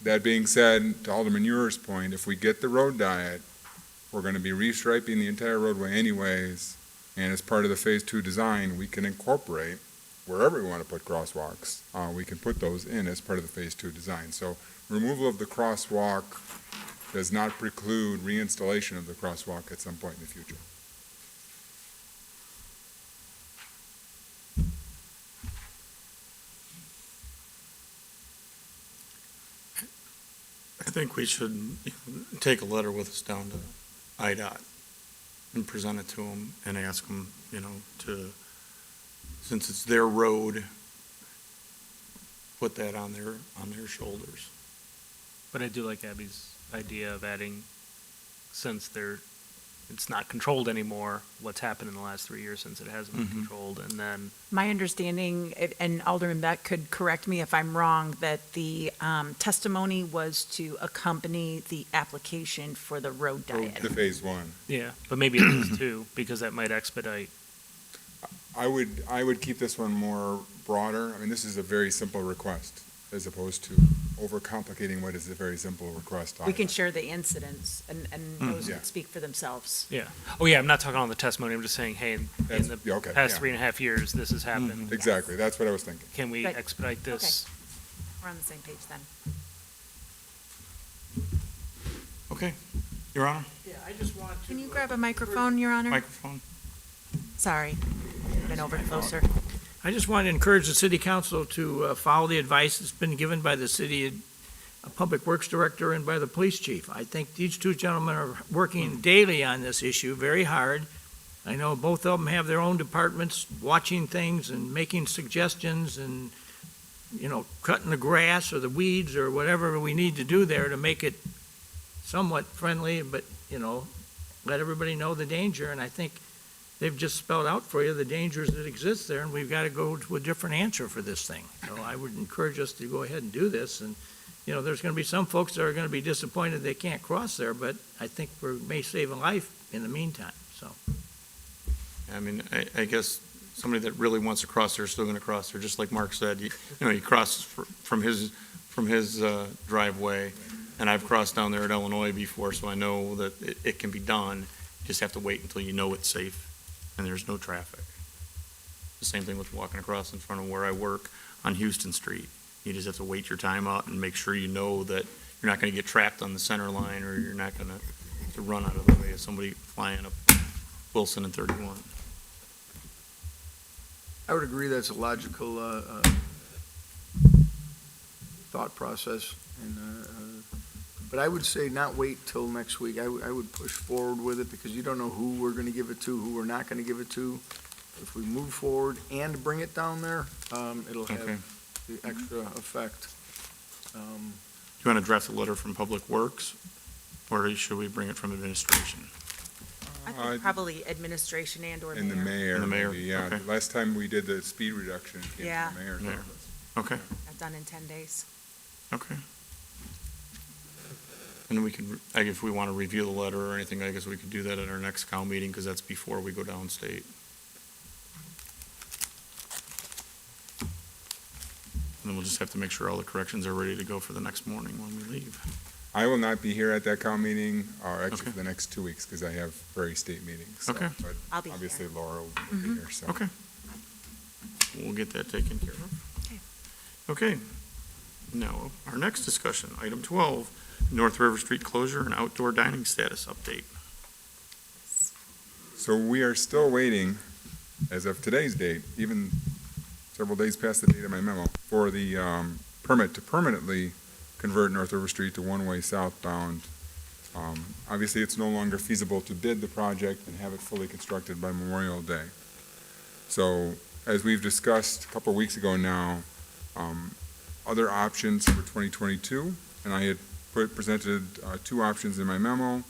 That being said, to Alderman Ewer's point, if we get the road diet, we're going to be restriping the entire roadway anyways, and as part of the Phase 2 design, we can incorporate wherever we want to put crosswalks. We can put those in as part of the Phase 2 design. So removal of the crosswalk does not preclude reinstallation of the crosswalk at some point in the future. I think we should take a letter with us down to IDOT and present it to them and ask them, since it's their road, put that on their shoulders. But I do like Abby's idea of adding, since it's not controlled anymore, what's happened in the last 3 years since it hasn't been controlled, and then. My understanding, and Alderman Beck could correct me if I'm wrong, that the testimony was to accompany the application for the road diet. The Phase 1. Yeah, but maybe it is too, because that might expedite. I would keep this one more broader. I mean, this is a very simple request, as opposed to overcomplicating what is a very simple request. We can share the incidents, and those Yeah. would speak for themselves. Yeah. Oh, yeah, I'm not talking on the testimony, I'm just saying, hey, in the okay, past yeah. 3.5 years, this has happened. Exactly, that's what I was thinking. Can we Right. expedite this? We're on the same page then. Okay, Your Honor, Yeah, I just want to. Can you grab a microphone, Your Honor? microphone. Sorry, been over closer. I just want to encourage the city council to follow the advice that's been given by the city public works director and by the police chief. I think these two gentlemen are working daily on this issue, very hard. I know both of them have their own departments watching things and making suggestions, and cutting the grass or the weeds or whatever we need to do there to make it somewhat friendly, but, let everybody know the danger. And I think they've just spelled out for you the dangers that exist there, and we've got to go to a different answer for this thing. So I would encourage us to go ahead and do this. And, there's going to be some folks that are going to be disappointed they can't cross there, but I think we may save a life in the meantime, so. I mean, I guess somebody that really wants to cross there is still going to cross there, just like Mark said. He crosses from his driveway, and I've crossed down there at Illinois before, so I know that it can be done. You just have to wait until you know it's safe and there's no traffic. The same thing with walking across in front of where I work on Houston Street. You just have to wait your time out and make sure you know that you're not going to get trapped on the center line, or you're not going to run out of the way of somebody flying up Wilson and 31. I would agree that's a logical thought process, but I would say not wait till next week. I would push forward with it, because you don't know who we're going to give it to, who we're not going to give it to. If we move forward and bring it down there, it'll have Okay. the extra effect. Do you want to draft a letter from Public Works, or should we bring it from administration? I think probably administration and/or And the mayor. mayor, And the mayor, maybe, yeah. okay. The last time we did the speed reduction, it came Yeah. from the mayor's Mayor. office. Okay, Done in 10 days. okay. And we could, if we want to review the letter or anything, I guess we could do that at our next COW meeting, because that's before we go downstate. And then we'll just have to make sure all the corrections are ready to go for the next morning when we leave. I will not be here at that COW meeting, or actually Okay. for the next 2 weeks, because I have very state meetings. So, Okay. But I'll be obviously here. Laura will be here, so. Okay. We'll get that taken care of. Okay. Okay. Now, our next discussion, item 12, North River Street closure and outdoor dining status update. So we are still waiting, as of today's date, even several days past the date of my memo, for the permit to permanently convert North River Street to one-way southbound. Obviously, it's no longer feasible to bid the project and have it fully constructed by Memorial Day. So, as we've discussed a couple of weeks ago now, other options for 2022, and I had presented two options in my memo.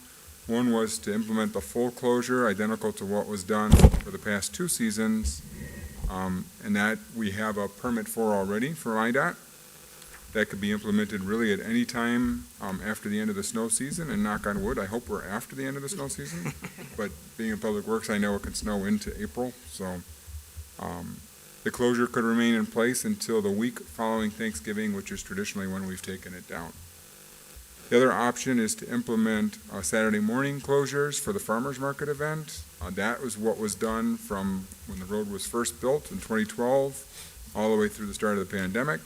One was to implement the full closure, identical to what was done for the past two seasons, and that we have a permit for already from IDOT. That could be implemented really at any time after the end of the snow season, and knock on wood, I hope we're after the end of the snow season. But being in Public Works, I know it can snow into April, so the closure could remain in place until the week following Thanksgiving, which is traditionally when we've taken it down. The other option is to implement Saturday morning closures for the farmers market event. That was what was done from when the road was first built in 2012, all the way through the start of the pandemic.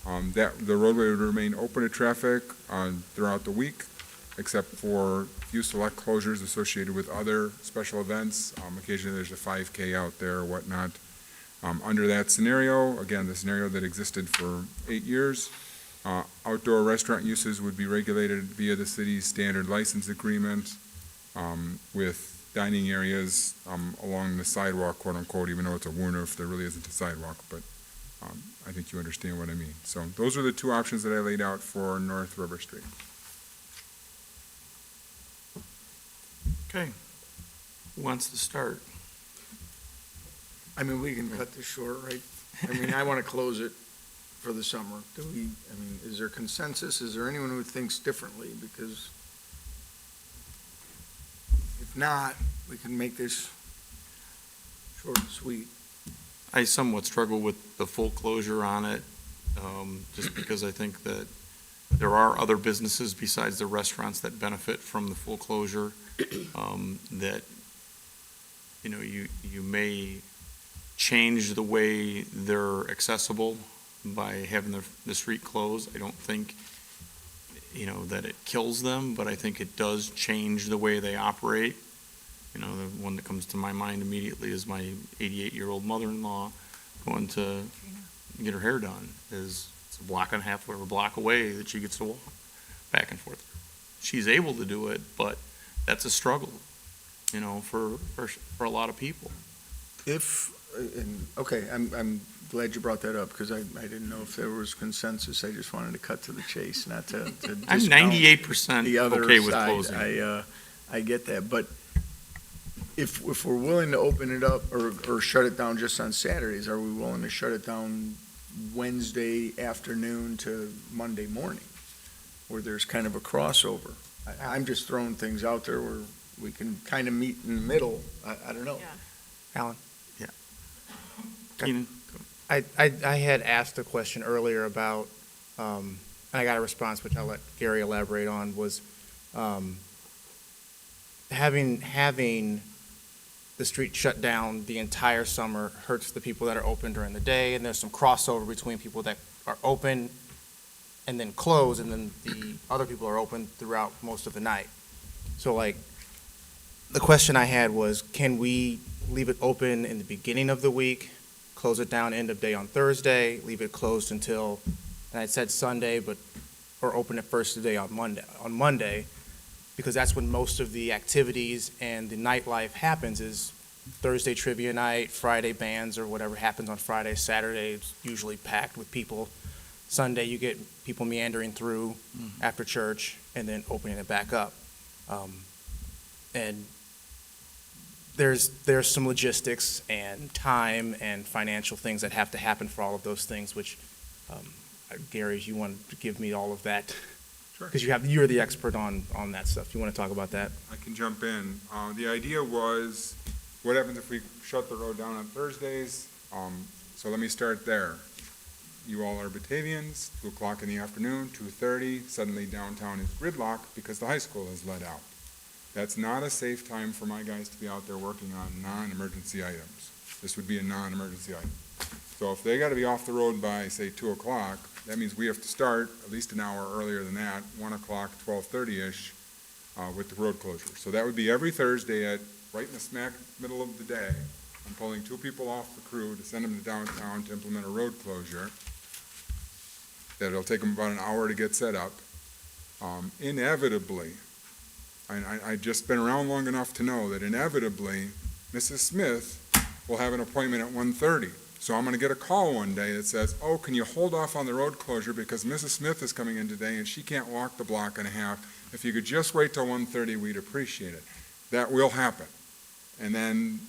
The roadway would remain open to traffic throughout the week, except for a few select closures associated with other special events. Occasionally there's a 5K out there or whatnot. Under that scenario, again, the scenario that existed for 8 years, outdoor restaurant uses would be regulated via the city's standard license agreement, with dining areas along the sidewalk, quote unquote, even though it's a Werner if there really isn't a sidewalk, but I think you understand what I mean. So those are the two options that I laid out for North River Street. Okay. Who wants to start? I mean, we can cut this short, right? I mean, I want to close it for the summer. Is there consensus? Is there anyone who thinks differently? Because if not, we can make this short and sweet. I somewhat struggle with the full closure on it, just because I think that there are other businesses besides the restaurants that benefit from the full closure, that, you may change the way they're accessible by having the street closed. I don't think, that it kills them, but I think it does change the way they operate. The one that comes to my mind immediately is my 88-year-old mother-in-law going to get her hair done. It's a block and a half or a block away that she gets to walk back and forth. She's able to do it, but that's a struggle, for a lot of people. Okay, I'm glad you brought that up, because I didn't know if there was consensus. I just wanted to cut to the chase, not to I'm discount 98% the other okay with side. closing. I get that, but if we're willing to open it up or shut it down just on Saturdays, are we willing to shut it down Wednesday afternoon to Monday morning, where there's kind of a crossover? I'm just throwing things out there where we can kind of meet in the middle. I don't know. Alan? Yeah. Keenan? I had asked a question earlier about, and I got a response, which I'll let Gary elaborate on, was having the street shut down the entire summer hurts the people that are open during the day, and there's some crossover between people that are open and then close, and then the other people are open throughout most of the night. So like, the question I had was, can we leave it open in the beginning of the week, close it down end of day on Thursday, leave it closed until, and I said Sunday, or open it first of the day on Monday, because that's when most of the activities and the nightlife happens, is Thursday trivia night, Friday bands or whatever happens on Friday. Saturday is usually packed with people. Sunday you get people meandering through after church and then opening it back up. And there's some logistics and time and financial things that have to happen for all of those things, which, Gary, you want to give me all of that? Sure. Because you're the expert on that stuff. You want to talk about that? I can jump in. The idea was, what happens if we shut the road down on Thursdays? So let me start there. You all are Batavians, 2 o'clock in the afternoon, 2:30, suddenly downtown is gridlock because the high school is let out. That's not a safe time for my guys to be out there working on non-emergency items. This would be a non-emergency item. So if they got to be off the road by, say, 2 o'clock, that means we have to start at least an hour earlier than that, 1 o'clock, 12:30-ish, with the road closure. So that would be every Thursday right in the smack middle of the day. I'm pulling 2 people off the crew to send them to downtown to implement a road closure. That'll take them about an hour to get set up. Inevitably, I've just been around long enough to know that inevitably, Mrs. Smith will have an appointment at 1:30. So I'm going to get a call one day that says, oh, can you hold off on the road closure because Mrs. Smith is coming in today and she can't walk the block and a half. If you could just wait till 1:30, we'd appreciate it. That will happen. And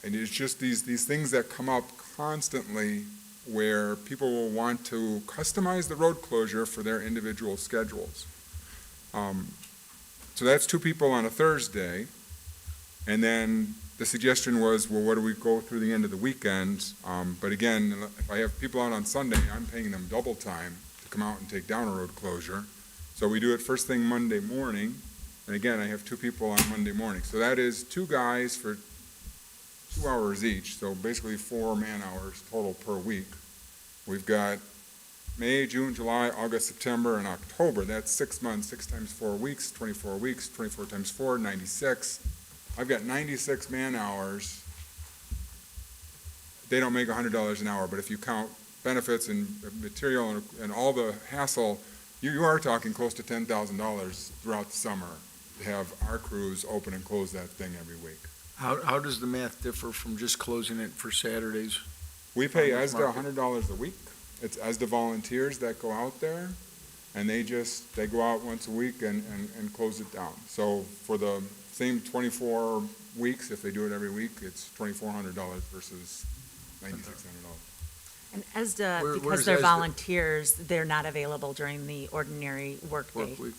it's just these things that come up constantly where people will want to customize the road closure for their individual schedules. So that's 2 people on a Thursday. And then the suggestion was, well, what do we go through the end of the weekend? But again, if I have people out on Sunday, I'm paying them double time to come out and take down a road closure. So we do it first thing Monday morning. And again, I have 2 people on Monday morning. So that is 2 guys for 2 hours each. So basically 4 man-hours total per week. We've got May, June, July, August, September, and October. That's 6 months, 6 times 4 weeks, 24 weeks, 24 times 4, 96. I've got 96 man-hours. They don't make $100 an hour, but if you count benefits and material and all the hassle, you are talking close to $10,000 throughout the summer to have our crews open and close that thing every week. How does the math differ from just closing it for Saturdays? We pay ESDA $100 a week. It's ESDA volunteers that go out there, and they go out once a week and close it down. So for the same 24 weeks, if they do it every week, it's $2,400 versus $9,600. And ESDA, Where's because they're ESDA? volunteers, they're not available during the ordinary workday. Work week?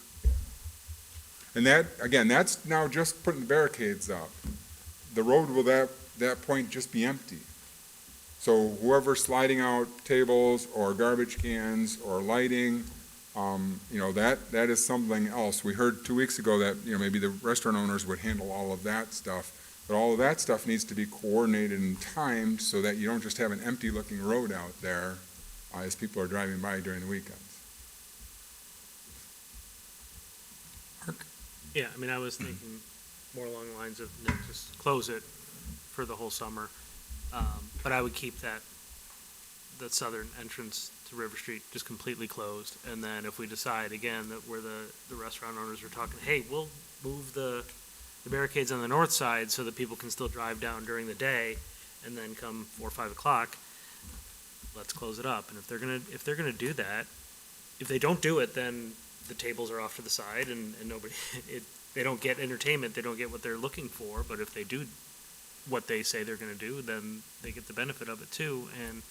And that, again, that's now just putting the barricades up. The road will that point just be empty. So whoever's sliding out tables or garbage cans or lighting, that is something else. We heard 2 weeks ago that, maybe the restaurant owners would handle all of that stuff, but all of that stuff needs to be coordinated and timed so that you don't just have an empty looking road out there as people are driving by during the weekends. Yeah, I mean, I was thinking more along the lines of, just close it for the whole summer. But I would keep that southern entrance to River Street just completely closed. And then if we decide again that where the restaurant owners are talking, hey, we'll move the barricades on the north side so that people can still drive down during the day and then come 4 or 5 o'clock, let's close it up. And if they're gonna do that, if they don't do it, then the tables are off to the side and nobody, they don't get entertainment, they don't get what they're looking for. But if they do what they say they're gonna do, then they get the benefit of it too. And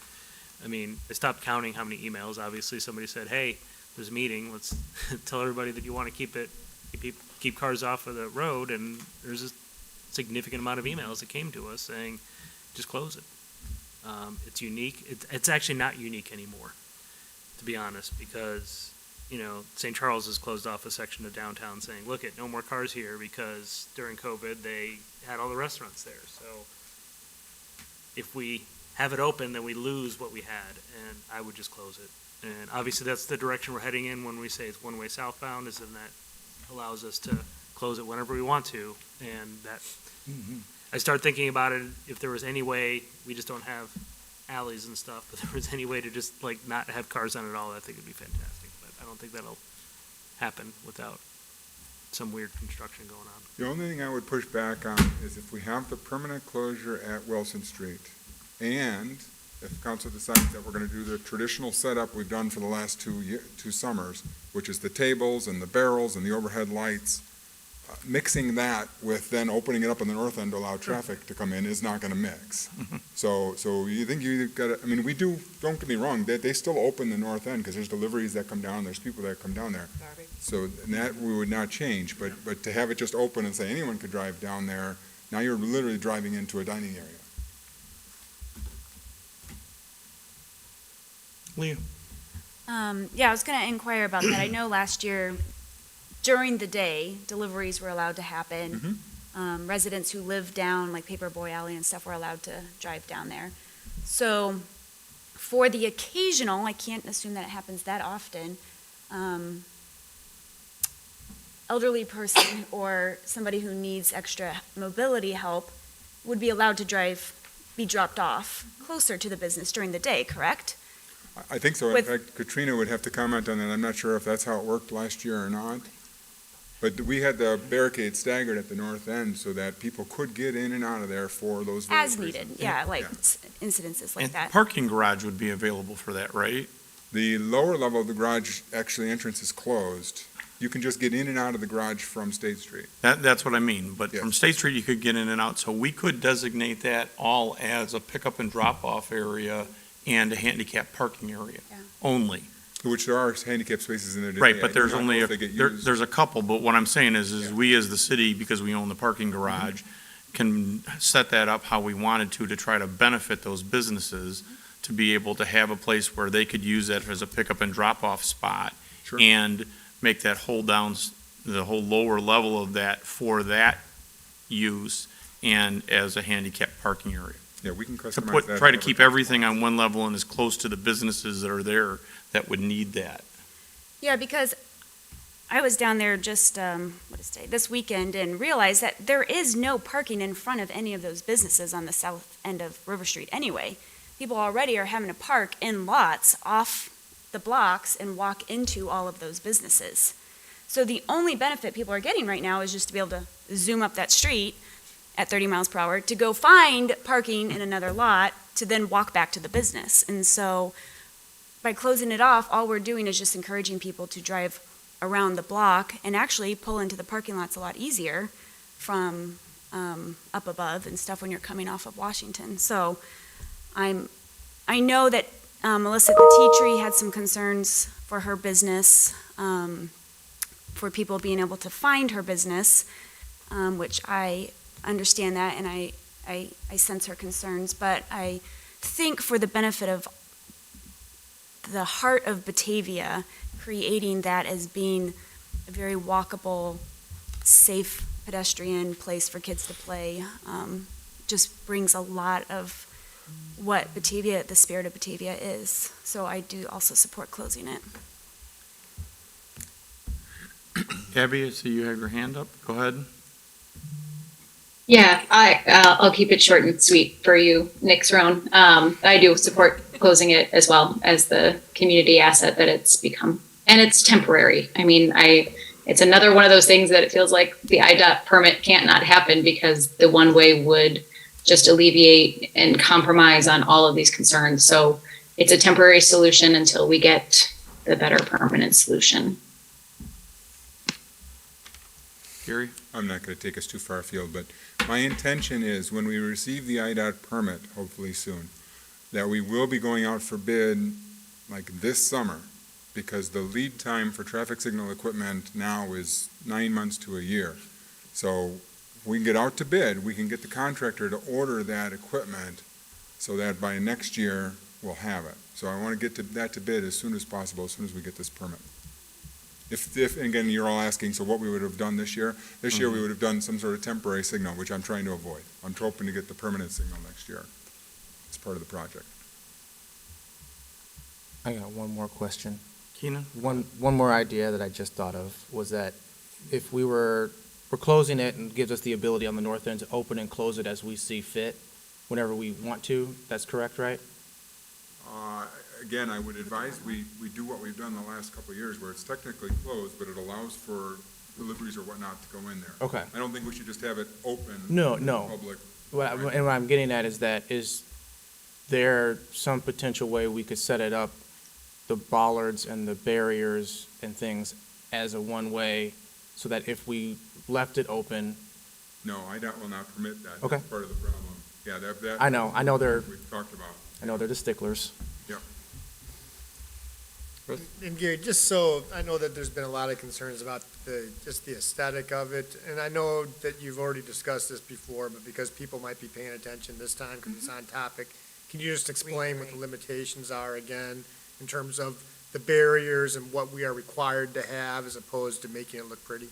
I mean, I stopped counting how many emails. Obviously, somebody said, "Hey, there's a meeting. Let's tell everybody that you want to keep cars off of the road." And there's a significant amount of emails that came to us saying, "Just close it." It's unique. It's actually not unique anymore, to be honest, because St. Charles has closed off a section of downtown saying, "Look, no more cars here," because during COVID they had all the restaurants there. So if we have it open, then we lose what we had, and I would just close it. And obviously, that's the direction we're heading in when we say it's one-way southbound, is in that allows us to close it whenever we want to. And that, I start thinking about it, if there was any way, we just don't have alleys and stuff, but if there was any way to just not have cars on it at all, I think it'd be fantastic. But I don't think that'll happen without some weird construction going on. The only thing I would push back on is if we have the permanent closure at Wilson Street, and if council decides that we're going to do the traditional setup we've done for the last two summers, which is the tables and the barrels and the overhead lights, mixing that with then opening it up on the north end to allow traffic to come in is not going to mix. So you think you've got to, I mean, we do, don't get me wrong, they still open the north end because there's deliveries that come down, there's people that come down there. So that we would not change, but to have it just open and say anyone could drive down there, now you're literally driving into a dining area. Leah? Yeah, I was going to inquire about that. I know last year, during the day, deliveries were allowed to happen. Residents who live down, like Paperboy Alley and stuff, were allowed to drive down there. So for the occasional, I can't assume that it happens that often, elderly person or somebody who needs extra mobility help would be allowed to be dropped off closer to the business during the day, correct? I think so. In fact, Katrina would have to comment on that. I'm not sure if that's how it worked last year or not. But we had the barricade staggered at the north end so that people could get in and out of there for those As various needed, reasons. yeah, incidences like And that. parking garage would be available for that, right? The lower level of the garage, actually entrance is closed. You can just get in and out of the garage from State Street. That's what I mean, but Yes. from State Street, you could get in and out, so we could designate that all as a pickup and drop-off area and a handicap parking area only. Which there are handicap spaces in there today. Right, but I do there's not know only, if they get there, used. there's a couple, but what I'm saying is we as the city, because we own the parking garage, can set that up how we wanted to try to benefit those businesses, to be able to have a place where they could use that as a pickup and drop-off spot. Sure. And make that whole the whole lower level of that for that use and as a handicap parking area. Yeah, we can To customize that. try to keep everything on one level and as close to the businesses that are there that would need that. Yeah, because I was down there just, this weekend and realized that there is no parking in front of any of those businesses on the south end of River Street anyway. People already are having to park in lots off the blocks and walk into all of those businesses. So the only benefit people are getting right now is just to be able to zoom up that street at 30 miles per hour to go find parking in another lot to then walk back to the business. And so by closing it off, all we're doing is just encouraging people to drive around the block and actually pull into the parking lots a lot easier from up above and stuff when you're coming off of Washington. So I know that Melissa at the Tea Tree had some concerns for her business, for people being able to find her business, which I understand that and I sense her concerns, but I think for the benefit of the heart of Batavia, creating that as being a very walkable, safe pedestrian place for kids to play, just brings a lot of what Batavia, the spirit of Batavia is. So I do also support closing it. Abby, I see you have your hand up. Go ahead. Yeah, I'll keep it short and sweet for you, Nick Cerrone. I do support closing it as well as the community asset that it's become. And it's temporary. I mean, it's another one of those things that it feels like the IDOT permit can't not happen because the one way would just alleviate and compromise on all of these concerns. So it's a temporary solution until we get the better permanent solution. Gary? I'm not going to take us too far afield, but my intention is when we receive the IDOT permit, hopefully soon, that we will be going out for bid like this summer, because the lead time for traffic signal equipment now is 9 months to a year. So we can get out to bid, we can get the contractor to order that equipment so that by next year we'll have it. So I want to get that to bid as soon as possible, as soon as we get this permit. If, and again, you're all asking, so what we would have done this year? This year, we would have done some sort of temporary signal, which I'm trying to avoid. I'm hoping to get the permanent signal next year as part of the project. I got one more question. Keenan? One more idea that I just thought of was that if we're closing it and gives us the ability on the north end to open and close it as we see fit, whenever we want to, that's correct, right? Again, I would advise we do what we've done the last couple of years, where it's technically closed, but it allows for deliveries or whatnot to go in there. Okay. I don't think we should just have it open. No. to the public. And what I'm getting at is there some potential way we could set it up, the bollards and the barriers and things as a one-way, so that if we left it open? No, IDOT will not permit that. Okay. That's part of the problem. Yeah, that. I know they're, We've talked about. I know they're the sticklers. And Gary, just so, I know that there's been a lot of concerns about just the aesthetic of it, and I know that you've already discussed this before, but because people might be paying attention this time because it's on topic, can you just explain what the limitations are again, in terms of the barriers and what we are required to have as opposed to making it look pretty?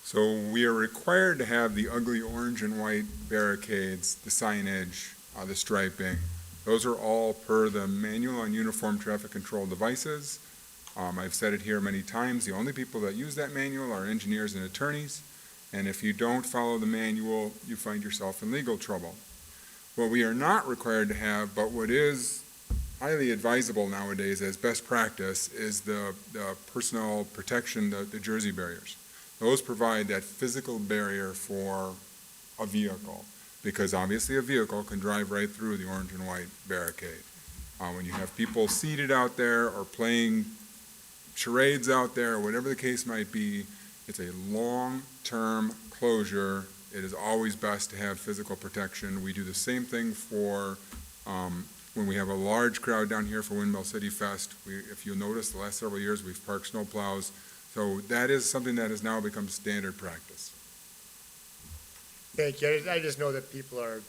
So we are required to have the ugly orange and white barricades, the signage, the striping. Those are all per the Manual on Uniform Traffic Control Devices. I've said it here many times, the only people that use that manual are engineers and attorneys, and if you don't follow the manual, you find yourself in legal trouble. What we are not required to have, but what is highly advisable nowadays as best practice, is the personal protection, the Jersey barriers. Those provide that physical barrier for a vehicle, because obviously a vehicle can drive right through the orange and white barricade. When you have people seated out there or playing charades out there, or whatever the case might be, it's a long-term closure. It is always best to have physical protection. We do the same thing for when we have a large crowd down here for Windmill City Fest. If you'll notice, the last several years, we've parked snowplows. So that is something that has now become standard practice. Thank you. I just know that people are,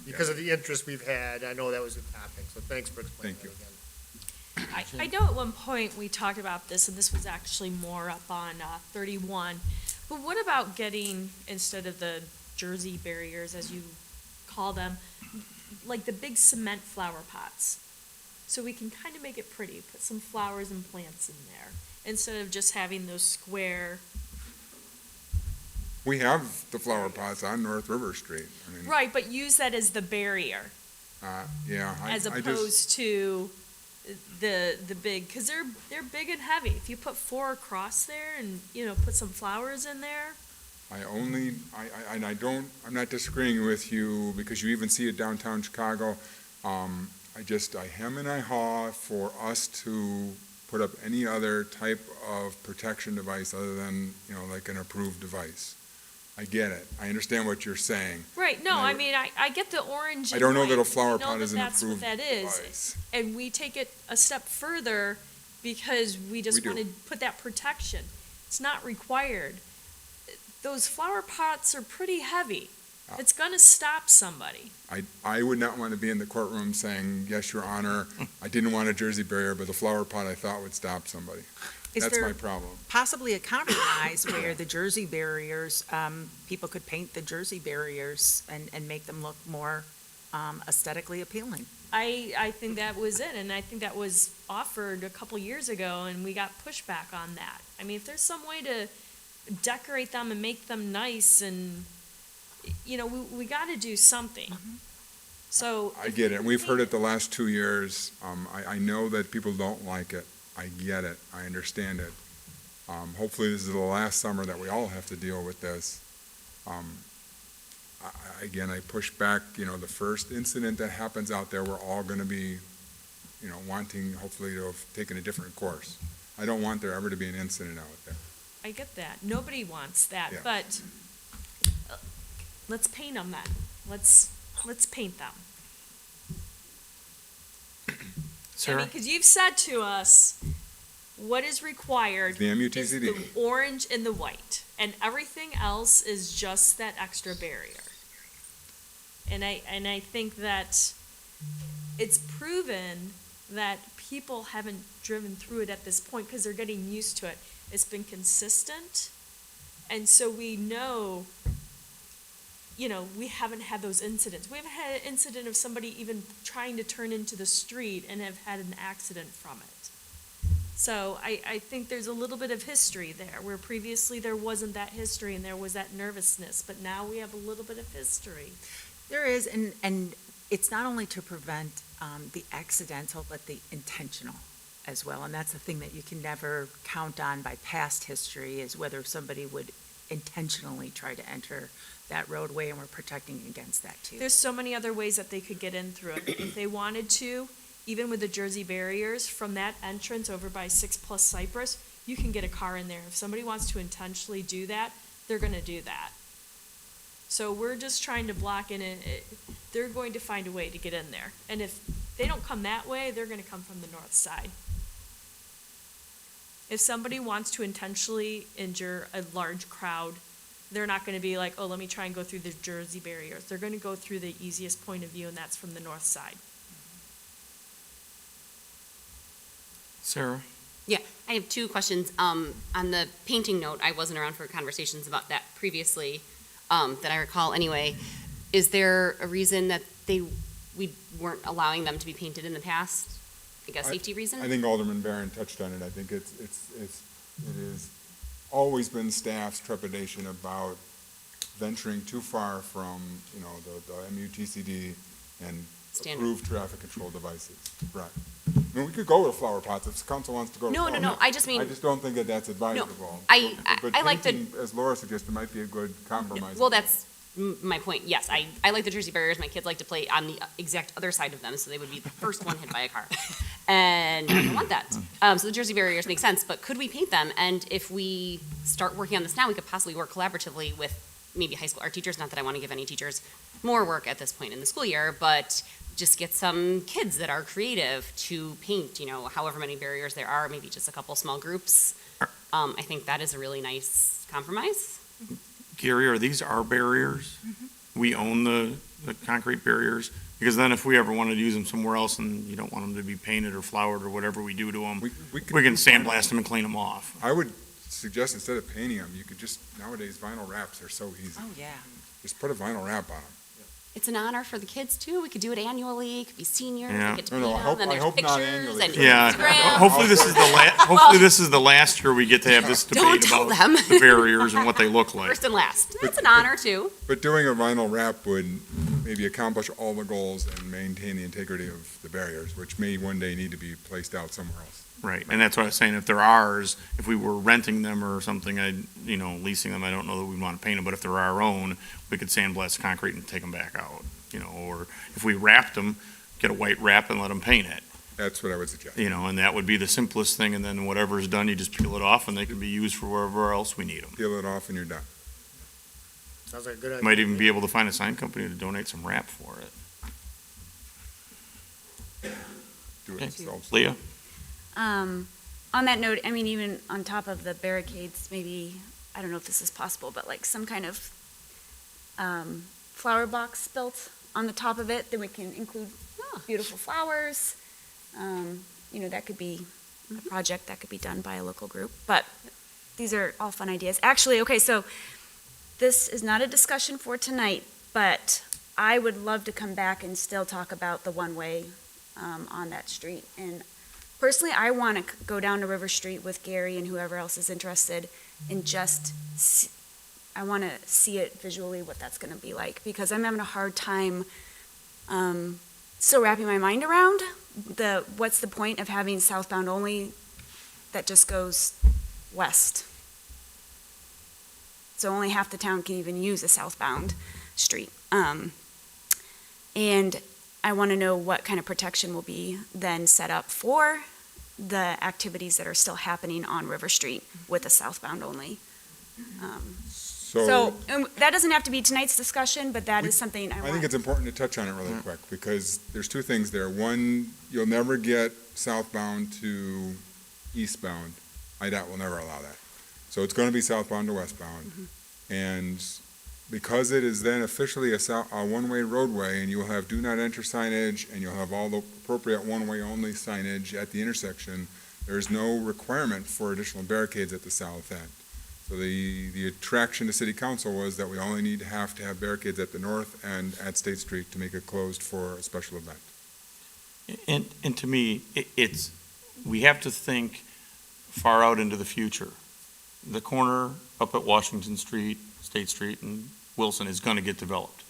because of the interest we've had, I know that was a topic, so thanks for explaining that again. I know at one point we talked about this, and this was actually more up on 31, but what about getting, instead of the Jersey barriers, as you call them, like the big cement flower pots? So we can kind of make it pretty, put some flowers and plants in there, instead of just having those square. We have the flower pots on North River Street. I mean, Right, but use that as the barrier, yeah. as opposed to the big, because they're big and heavy. If you put 4 across there and, put some flowers in there. I'm not disagreeing with you, because you even see it downtown Chicago. I hem and I haw for us to put up any other type of protection device other than, like an approved device. I get it. I understand what you're saying. Right, no, I mean, I get the orange and I don't know that a white. flower We know pot that is an that's what approved that is. device. And we take it a step further because we just We do. want to put that protection. It's not required. Those flower pots are pretty heavy. It's gonna stop somebody. I would not want to be in the courtroom saying, yes, Your Honor, I didn't want a Jersey barrier, but the flower pot I thought would stop somebody. Is That's there my problem. possibly a compromise where the Jersey barriers, people could paint the Jersey barriers and make them look more aesthetically appealing? I think that was it, and I think that was offered a couple years ago, and we got pushback on that. I mean, if there's some way to decorate them and make them nice, and, we gotta do something. So. I get it. We've heard it the last 2 years. I know that people don't like it. I get it. I understand it. Hopefully this is the last summer that we all have to deal with this. Again, I push back, the first incident that happens out there, we're all going to be wanting hopefully to have taken a different course. I don't want there ever to be an incident out there. I get that. Nobody wants that, Yeah. but let's paint them then. Let's paint them. I mean, Sarah? because you've said to us, what is required The is MUTCD. the orange and the white, and everything else is just that extra barrier. And I think that it's proven that people haven't driven through it at this point because they're getting used to it. It's been consistent, and so we know, we haven't had those incidents. We haven't had an incident of somebody even trying to turn into the street and have had an accident from it. So I think there's a little bit of history there, where previously there wasn't that history and there was that nervousness, but now we have a little bit of history. There is, and it's not only to prevent the accidental, but the intentional as well. And that's the thing that you can never count on by past history, is whether somebody would intentionally try to enter that roadway, and we're protecting against that too. There's so many other ways that they could get in through it. If they wanted to, even with the Jersey barriers, from that entrance over by 6+ Cypress, you can get a car in there. If somebody wants to intentionally do that, they're gonna do that. So we're just trying to block in it. They're going to find a way to get in there. And if they don't come that way, they're gonna come from the north side. If somebody wants to intentionally injure a large crowd, they're not gonna be like, oh, let me try and go through the Jersey barriers. They're gonna go through the easiest point of view, and that's from the north side. Sarah? Yeah, I have two questions. On the painting note, I wasn't around for conversations about that previously, that I recall anyway. Is there a reason that we weren't allowing them to be painted in the past? Like a safety reason? I think Alderman Barron touched on it. I think it has always been staff's trepidation about venturing too far from, the MUTCD and Standard. approved traffic control devices. Right. I mean, we could go with flower pots if the council wants to go with No, flower no, no, pots. I just mean- I just don't think that that's advisable. I like the- Painting, as Laura suggested, might be a good compromise. Well, that's my point. Yes, I like the Jersey barriers. My kids like to play on the exact other side of them, so they would be the first one hit by a car. And I don't want that. So the Jersey barriers make sense, but could we paint them? And if we start working on this now, we could possibly work collaboratively with maybe high school art teachers. Not that I want to give any teachers more work at this point in the school year, but just get some kids that are creative to paint, however many barriers there are, maybe just a couple small groups. I think that is a really nice compromise. Gary, are these our barriers? We own the concrete barriers? Because then if we ever wanted to use them somewhere else and you don't want them to be painted or flowered or whatever we do to them, we can sandblast them and clean them off. I would suggest instead of painting them, you could just, nowadays vinyl wraps are so easy. Oh, yeah. Just put a vinyl wrap on them. It's an honor for the kids too. We could do it annually. It could be seniors. Yeah. They get to No, paint I them, hope- and I there's hope not pictures annually. and Yeah, Instagram. hopefully this is the last year we get to have this Don't debate tell about them. the barriers and what they look like. First and last. That's an honor too. But doing a vinyl wrap would maybe accomplish all the goals and maintain the integrity of the barriers, which may one day need to be placed out somewhere else. Right, and that's what I was saying, if they're ours, if we were renting them or something, leasing them, I don't know that we'd want to paint them, but if they're our own, we could sandblast the concrete and take them back out, or if we wrapped them, get a white wrap and let them paint it, That's what I would suggest. and that would be the simplest thing, and then whatever's done, you just peel it off and they can be used for wherever else we need them. Peel it off and you're done. Sounds like a good idea. Might even be able to find a sign company to donate some wrap for it. Do it Okay. themselves. Leah? On that note, I mean, even on top of the barricades, maybe, I don't know if this is possible, but like some kind of flower box built on the top of it, then we can include beautiful flowers. That could be a project that could be done by a local group, but these are all fun ideas. Actually, okay, so this is not a discussion for tonight, but I would love to come back and still talk about the one-way on that street. And personally, I want to go down to River Street with Gary and whoever else is interested and just, I want to see it visually what that's going to be like, because I'm having a hard time still wrapping my mind around what's the point of having southbound only that just goes west. So only half the town can even use a southbound street. And I want to know what kind of protection will be then set up for the activities that are still happening on River Street with the southbound only. So that doesn't have to be tonight's discussion, but that is something I think it's important to touch on it really quick, because there's two things there. One, you'll never get southbound to eastbound. IDOT will never allow that. So it's going to be southbound to westbound. And because it is then officially a one-way roadway, and you'll have do not enter signage, and you'll have all the appropriate one-way only signage at the intersection, there's no requirement for additional barricades at the south end. So the attraction to city council was that we only need to have barricades at the north and at State Street to make it closed for a special event. And to me, we have to think far out into the future. The corner up at Washington Street, State Street, and Wilson is going to get developed.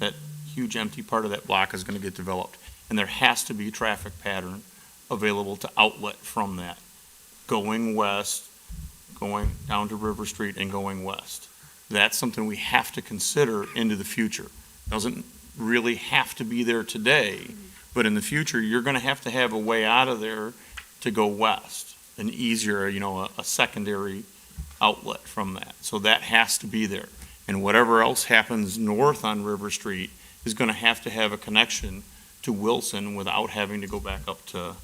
That huge empty part of that block is going to get developed. And there has to be a traffic pattern available to outlet from that, going west, going down to River Street and going west. That's something we have to consider into the future. Doesn't really have to be there today, but in the future, you're going to have a way out of there to go west, an easier, a secondary outlet from that. So that has to be there. And whatever else happens north on River Street is going to have a connection to Wilson without having to go back up to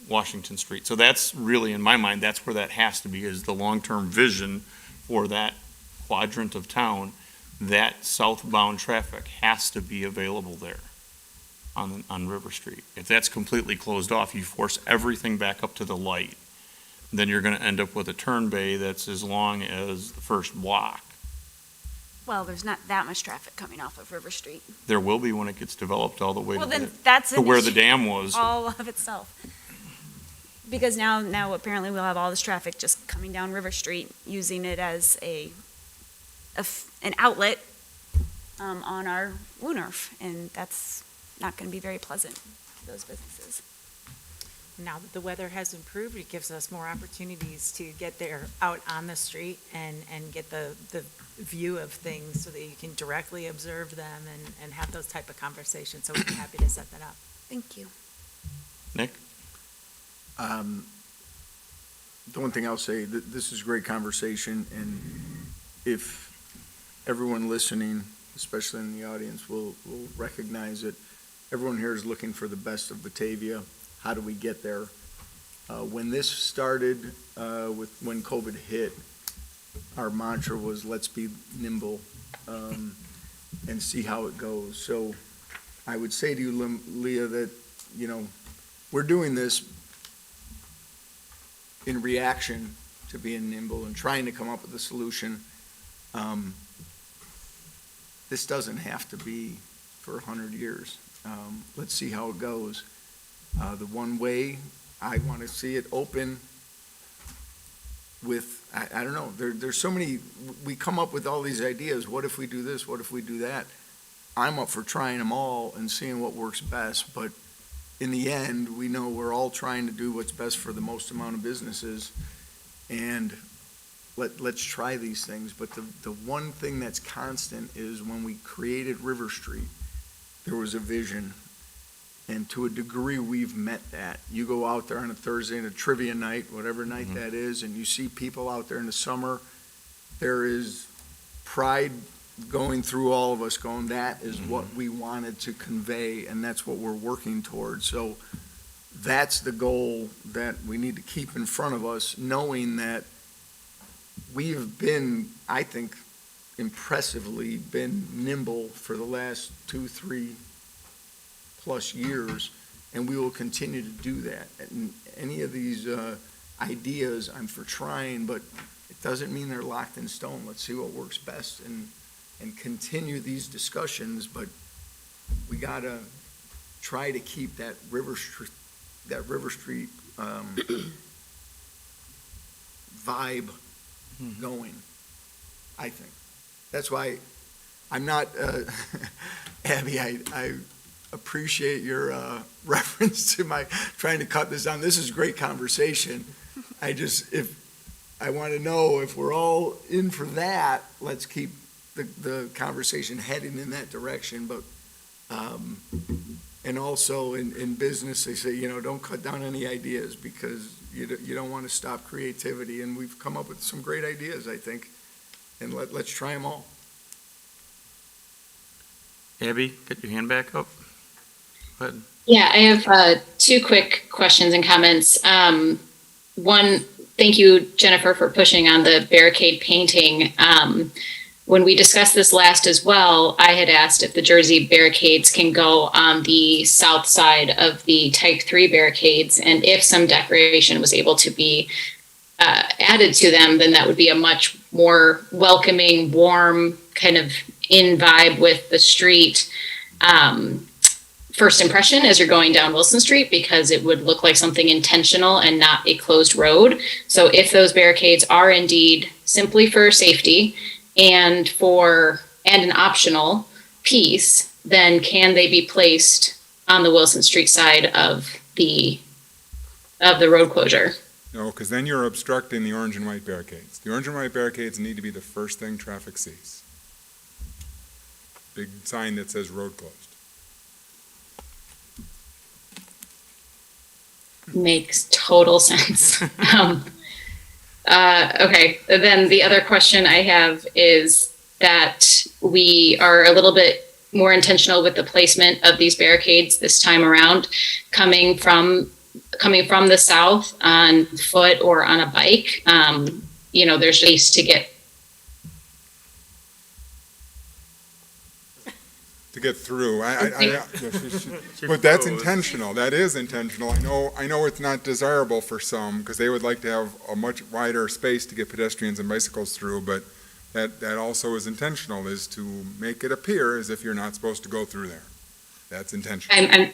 Washington Street. So that's really, in my mind, that's where that has to be, is the long-term vision for that quadrant of town. That southbound traffic has to be available there on River Street. If that's completely closed off, you force everything back up to the light, then you're going to end up with a turn bay that's as long as the first block. Well, there's not that much traffic coming off of River Street. There will be when it gets developed all the way Well, to, then that's to where the dam was. all of itself. Because now apparently we'll have all this traffic just coming down River Street, using it as an outlet on our WUNRF, and that's not going to be very pleasant for those businesses. Now that the weather has improved, it gives us more opportunities to get there out on the street and get the view of things so that you can directly observe them and have those type of conversations. So we'd be happy to set that up. Thank you. Nick? The one thing I'll say, this is great conversation, and if everyone listening, especially in the audience, will recognize it, everyone here is looking for the best of Batavia. How do we get there? When this started, when COVID hit, our mantra was, let's be nimble and see how it goes. So I would say to you, Leah, that, we're doing this in reaction to being nimble and trying to come up with a solution. This doesn't have to be for 100 years. Let's see how it goes. The one way, I want to see it open with, I don't know, there's so many, we come up with all these ideas. What if we do this? What if we do that? I'm up for trying them all and seeing what works best, but in the end, we know we're all trying to do what's best for the most amount of businesses, and let's try these things. But the one thing that's constant is when we created River Street, there was a vision, and to a degree, we've met that. You go out there on a Thursday and a trivia night, whatever night that is, and you see people out there in the summer, there is pride going through all of us going, that is what we wanted to convey, and that's what we're working towards. So that's the goal that we need to keep in front of us, knowing that we've been, I think, impressively been nimble for the last 2-3 plus years, and we will continue to do that. And any of these ideas, I'm for trying, but it doesn't mean they're locked in stone. Let's see what works best and continue these discussions, but we gotta try to keep that River Street vibe going, I think. That's why I'm not, Abby, I appreciate your reference to my trying to cut this down. This is great conversation. I want to know if we're all in for that, let's keep the conversation heading in that direction, but And also in business, they say, don't cut down any ideas because you don't want to stop creativity. And we've come up with some great ideas, I think, and let's try them all. Abby, get your hand back up. Go ahead. Yeah, I have two quick questions and comments. One, thank you, Jennifer, for pushing on the barricade painting. When we discussed this last as well, I had asked if the Jersey barricades can go on the south side of the Type 3 barricades, and if some decoration was able to be added to them, then that would be a much more welcoming, warm, kind of in vibe with the street first impression as you're going down Wilson Street, because it would look like something intentional and not a closed road. So if those barricades are indeed simply for safety and an optional piece, then can they be placed on the Wilson Street side of the road closure? No, because then you're obstructing the orange and white barricades. The orange and white barricades need to be the first thing traffic sees. Big sign that says road closed. Makes total sense. Okay, then the other question I have is that we are a little bit more intentional with the placement of these barricades this time around, coming from the south on foot or on a bike. There's space to get through. But that's intentional. That is intentional. I know it's not desirable for some because they would like to have a much wider space to get pedestrians and bicycles through, but that also is intentional, is to make it appear as if you're not supposed to go through there. That's intentional.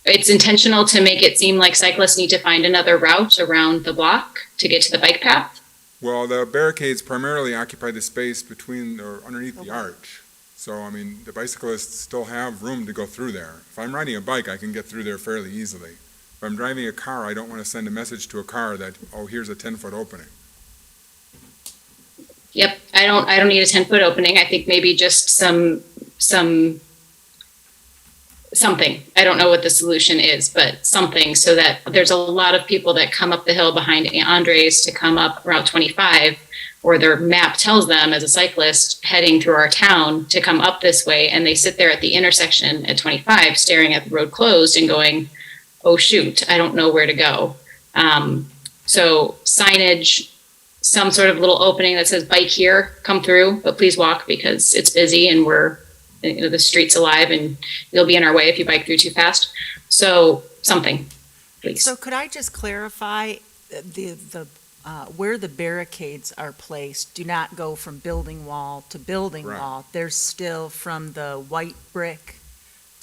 It's intentional to make it seem like cyclists need to find another route around the block to get to the bike path? Well, the barricades primarily occupy the space between or underneath the arch. So, the bicyclists still have room to go through there. If I'm riding a bike, I can get through there fairly easily. If I'm driving a car, I don't want to send a message to a car that, here's a 10-foot opening. Yep, I don't need a 10-foot opening. I think maybe just something. I don't know what the solution is, but something so that there's a lot of people that come up the hill behind Andres to come up Route 25, or their map tells them as a cyclist heading through our town to come up this way, and they sit there at the intersection at 25 staring at the road closed and going, oh shoot, I don't know where to go. So signage, some sort of little opening that says bike here, come through, but please walk because it's busy and the street's alive and you'll be in our way if you bike through too fast. So something, please. So could I just clarify where the barricades are placed do not go from building wall to building wall. They're still from the white brick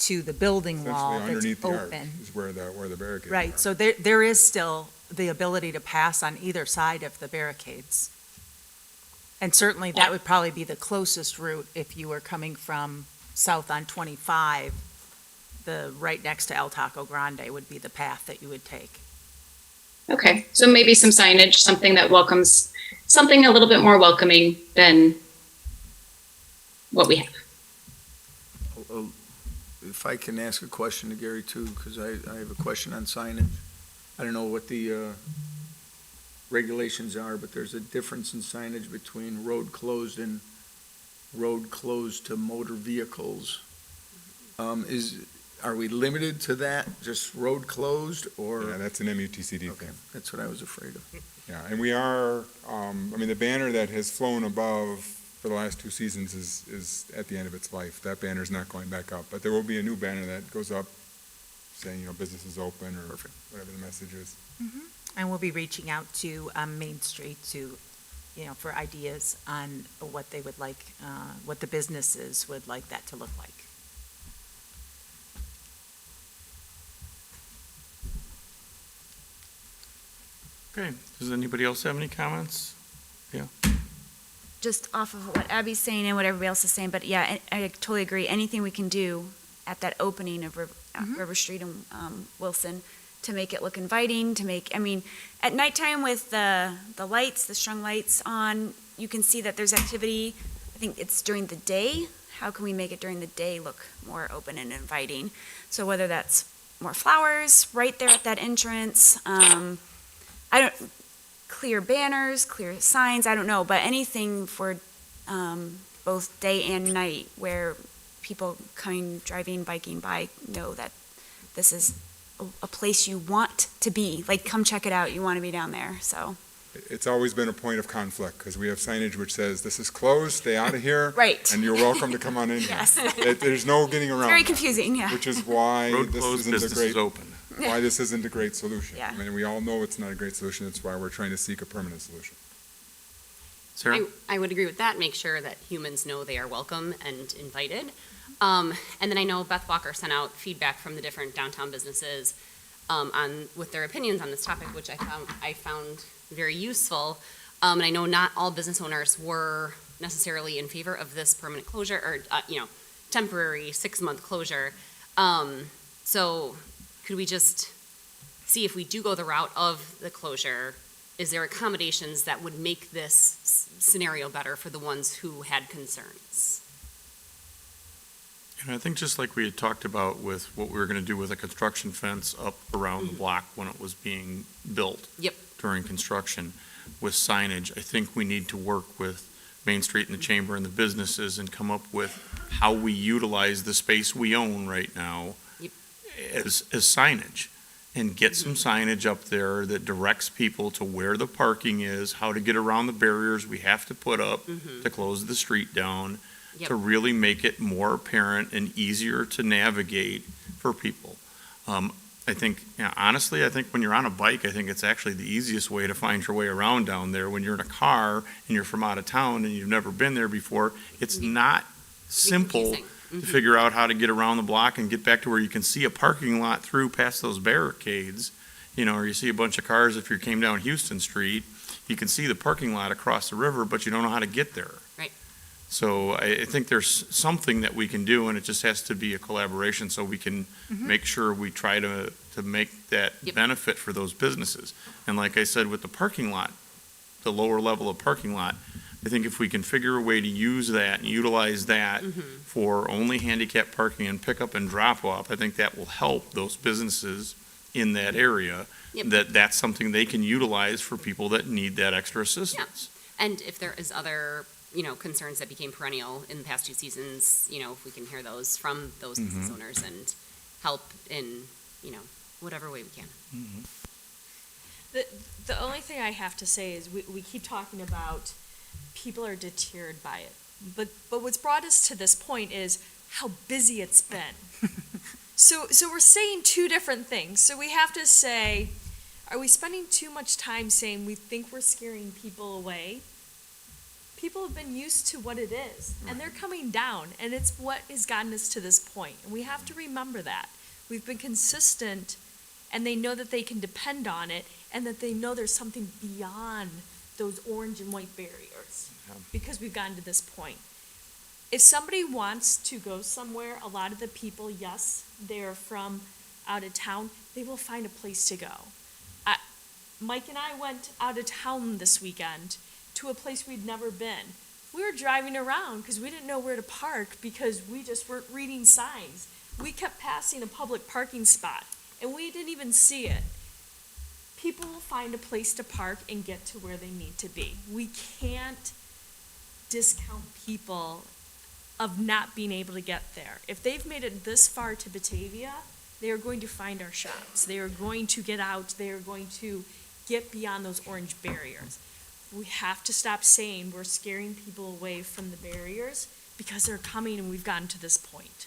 to the building wall that's underneath the arch open. is where the barricades are. Right, so there is still the ability to pass on either side of the barricades. And certainly that would probably be the closest route if you were coming from south on 25. The right next to El Taco Grande would be the path that you would take. Okay, so maybe some signage, something that welcomes, something a little bit more welcoming than what we have. If I can ask a question to Gary too, because I have a question on signage. I don't know what the regulations are, but there's a difference in signage between road closed and road closed to motor vehicles. Are we limited to that, just road closed, or? Yeah, that's an MUTCD Okay, thing. that's what I was afraid of. Yeah, and we are, the banner that has flown above for the last 2 seasons is at the end of its life. That banner's not going back up, but there will be a new banner that goes up saying, business is open, or whatever the message is. And we'll be reaching out to Main Street to, for ideas on what they would like, what the businesses would like that to look like. Okay, does anybody else have any comments? Just off of what Abby's saying and what everybody else is saying, but yeah, I totally agree. Anything we can do at that opening of River Street and Wilson to make it look inviting, at nighttime with the lights, the strung lights on, you can see that there's activity. I think it's during the day how can we make it during the day look more open and inviting? So whether that's more flowers right there at that entrance, clear banners, clear signs, I don't know, but anything for both day and night where people coming, driving, biking by know that this is a place you want to be. Like, come check it out. You want to be down there. So It's always been a point of conflict, because we have signage which says, this is closed, stay out of here. Right. And you're welcome to come on in here. Yes. There's no getting around very that, confusing, yeah. which is why Road this closed, isn't a business great, is open. why this isn't a great solution. Yeah. I mean, we all know it's not a great solution. That's why we're trying to seek a permanent solution. Sarah? I would agree with that, make sure that humans know they are welcome and invited. And then I know Beth Walker sent out feedback from the different downtown businesses with their opinions on this topic, which I found very useful. And I know not all business owners were necessarily in favor of this permanent closure or, temporary 6-month closure. So could we just see if we do go the route of the closure, is there accommodations that would make this scenario better for the ones who had concerns? And I think just like we had talked about with what we were going to do with a construction fence up around the block when it was being built. Yep. During construction, with signage, I think we need to work with Main Street and the Chamber and the businesses and come up with how we utilize the space we own right now as signage. And get some signage up there that directs people to where the parking is, how to get around the barriers we have to put up to close the street down, to really make it more apparent and easier to navigate for people. I think, honestly, I think when you're on a bike, I think it's actually the easiest way to find your way around down there. When you're in a car and you're from out of town and you've never been there before, it's not simple to figure out how to get around the block and get back to where you can see a parking lot through past those barricades, or you see a bunch of cars. If you came down Houston Street, you can see the parking lot across the river, but you don't know how to get there. Right. So I think there's something that we can do, and it just has to be a collaboration so we can make sure we try to make that benefit for those businesses. And like I said, with the parking lot, the lower level of parking lot, I think if we can figure a way to use that and utilize that for only handicap parking and pickup and drop off, I think that will help those businesses in that area. That's something they can utilize for people that need that extra assistance. And if there is other, concerns that became perennial in the past 2 seasons, if we can hear those from those business owners and help in, whatever way we can. The only thing I have to say is we keep talking about people are deterred by it. But what's brought us to this point is how busy it's been. So we're saying 2 different things. So we have to say, are we spending too much time saying we think we're scaring people away? People have been used to what it is, and they're coming down, and it's what has gotten us to this point. And we have to remember that. We've been consistent, and they know that they can depend on it, and that they know there's something beyond those orange and white barriers, because we've gotten to this point. If somebody wants to go somewhere, a lot of the people, yes, they're from out of town, they will find a place to go. Mike and I went out of town this weekend to a place we'd never been. We were driving around because we didn't know where to park because we just weren't reading signs. We kept passing a public parking spot, and we didn't even see it. People will find a place to park and get to where they need to be. We can't discount people of not being able to get there. If they've made it this far to Batavia, they are going to find our shops. They are going to get out. They are going to get beyond those orange barriers. We have to stop saying we're scaring people away from the barriers because they're coming and we've gotten to this point.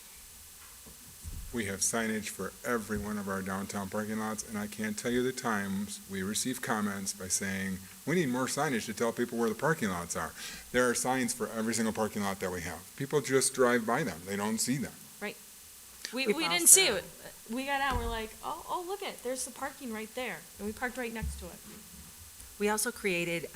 We have signage for every one of our downtown parking lots, and I can't tell you the times we receive comments by saying, we need more signage to tell people where the parking lots are. There are signs for every single parking lot that we have. People just drive by them. They don't see them. Right. We didn't see it. We got out, we're like, oh, look it, there's the parking right there. And we parked right next to it. We also created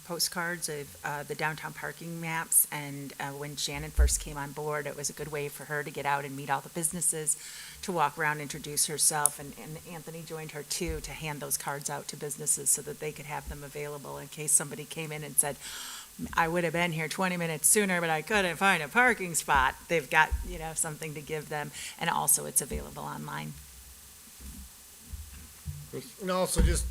postcards of the downtown parking maps, and when Shannon first came on board, it was a good way for her to get out and meet all the businesses, to walk around, introduce herself, and Anthony joined her too, to hand those cards out to businesses so that they could have them available in case somebody came in and said, I would have been here 20 minutes sooner, but I couldn't find a parking spot. They've got, something to give them, and also it's available online. And also just,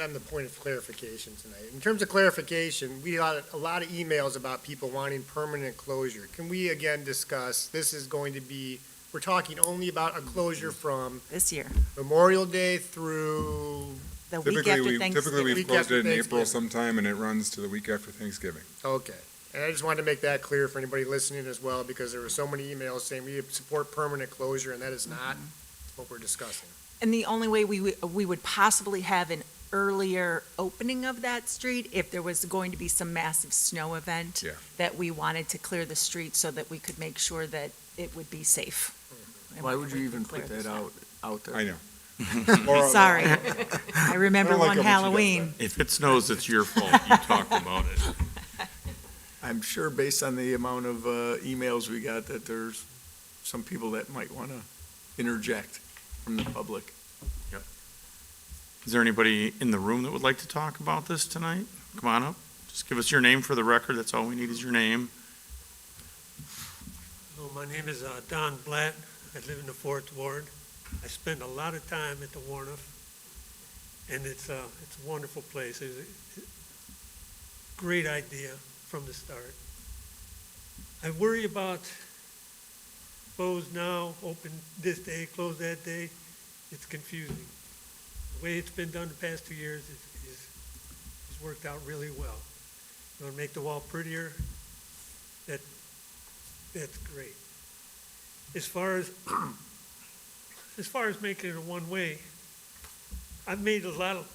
on the point of clarification tonight, in terms of clarification, we got a lot of emails about people wanting permanent closure. Can we again discuss, this is going to be, we're talking only about a closure from This year, Memorial Day through, the week Typically, after we've Thanksgiving. closed it in April Thanksgiving. sometime, and it runs to the week after Thanksgiving. okay. And I just wanted to make that clear for anybody listening as well, because there were so many emails saying we support permanent closure, and that is not what we're discussing. And the only way we would possibly have an earlier opening of that street if there was going to be some massive snow event Yeah. that we wanted to clear the street so that we could make sure that it would be safe. And Why would we you could even clear put the that snow. out there? I know. Or- Sorry. I remember I don't like one how much you got Halloween. If it snows, it's your fault. You talked about it. I'm sure based on the amount of emails we got that there's some people that might want to interject from the public. Is there anybody in the room that would like to talk about this tonight? Come on up. Just give us your name for the record. That's all we need is your name. Hello, my name is Don Blatt. I live in the 4th Ward. I spend a lot of time at the Warnoff, and it's a wonderful place. It's a great idea from the start. I worry about closed now, open this day, close that day. It's confusing. The way it's been done the past 2 years is worked out really well. You want to make the wall prettier? That's great. As far as making it a one-way, I've made a lot of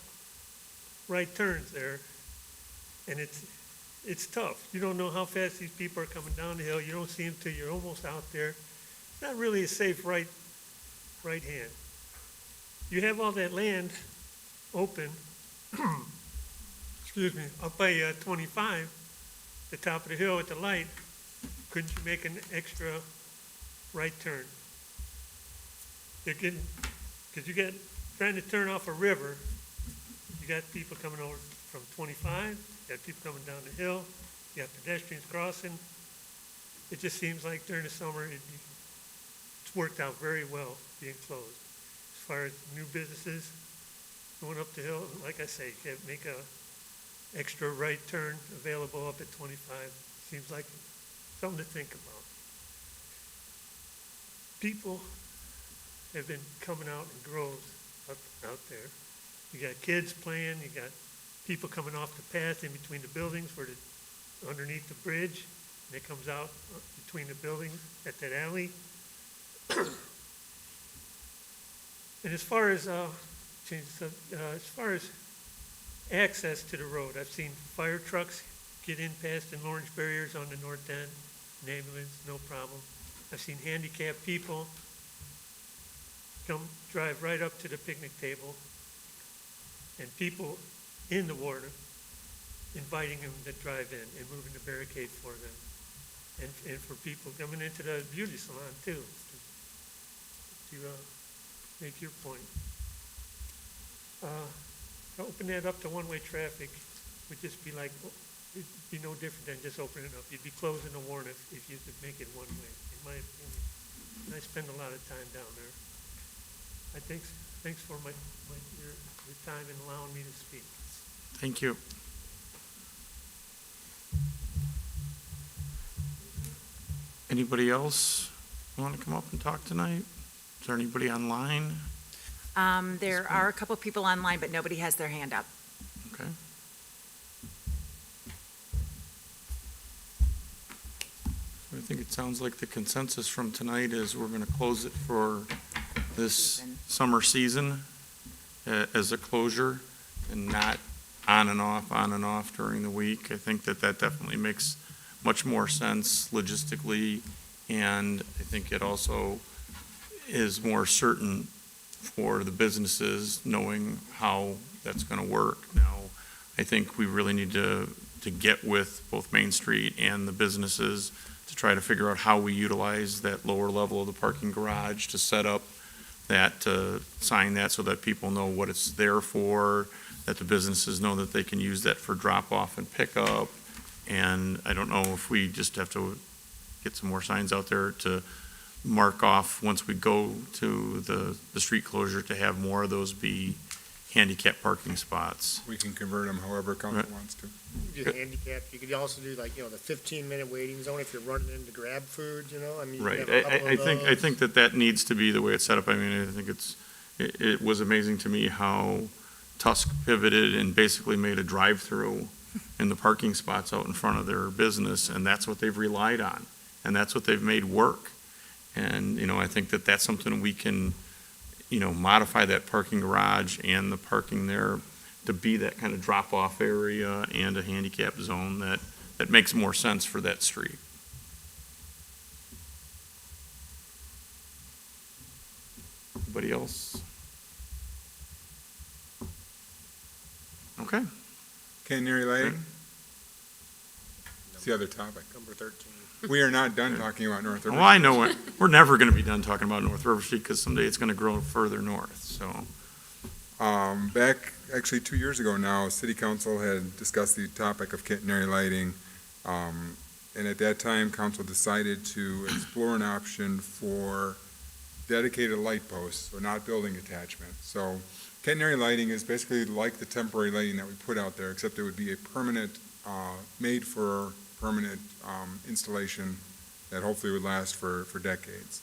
right turns there, and it's tough. You don't know how fast these people are coming down the hill. You don't see them till you're almost out there. It's not really a safe right hand. You have all that land open, excuse me, up by 25, the top of the hill at the light. Couldn't you make an extra right turn? Because you got, trying to turn off a river, you got people coming over from 25, you got people coming down the hill, you got pedestrians crossing. It just seems like during the summer, it's worked out very well being closed. As far as new businesses going up the hill, like I say, you can't make a extra right turn available up at 25. Seems like something to think about. People have been coming out in groves out there. You got kids playing, you got people coming off the path in between the buildings underneath the bridge, and it comes out between the buildings at that alley. And as far as access to the road, I've seen fire trucks get in past the orange barriers on the north end, an ambulance, no problem. I've seen handicapped people drive right up to the picnic table, and people in the water inviting them to drive in and moving the barricade for them. And for people coming into the beauty salon too, to make your point. Open that up to one-way traffic would just be like, it'd be no different than just opening it up. You'd be closing the Warnoff if you could make it one way, in my opinion. And I spend a lot of time down there. Thanks for your time and allowing me to speak. Thank you. Anybody else want to come up and talk tonight? Is there anybody online? There are a couple people online, but nobody has their hand up. Okay. I think it sounds like the consensus from tonight is we're going to close it for this summer season as a closure and not on and off during the week. I think that definitely makes much more sense logistically, and I think it also is more certain for the businesses knowing how that's going to work. Now, I think we really need to get with both Main Street and the businesses to try to figure out how we utilize that lower level of the parking garage to set up that, sign that so that people know what it's there for, that the businesses know that they can use that for drop off and pickup, And I don't know if we just have to get some more signs out there to mark off once we go to the street closure to have more of those be handicap parking spots. We can convert them however council wants to. You could handicap, you could also do like, the 15-minute waiting zone if you're running in to grab food, I mean. you Right. have a couple of I those. think that needs to be the way it's set up. I mean, I think it was amazing to me how Tusk pivoted and basically made a drive-through in the parking spots out in front of their business, and that's what they've relied on, and that's what they've made work. And, I think that that's something we can, modify that parking garage and the parking there to be that kind of drop-off area and a handicap zone that makes more sense for that street. Anybody else? Okay. Catenary lighting? It's the other topic. Number 13. We are not done talking about North River. Well, I know it. We're never going to be done talking about North River Street because someday it's going to grow further north, so. Back, actually 2 years ago now, City Council had discussed the topic of catenary lighting. And at that time, council decided to explore an option for dedicated light posts, so not building attachment. So catenary lighting is basically like the temporary lighting that we put out there, except it would be a permanent, made for permanent installation that hopefully would last for decades.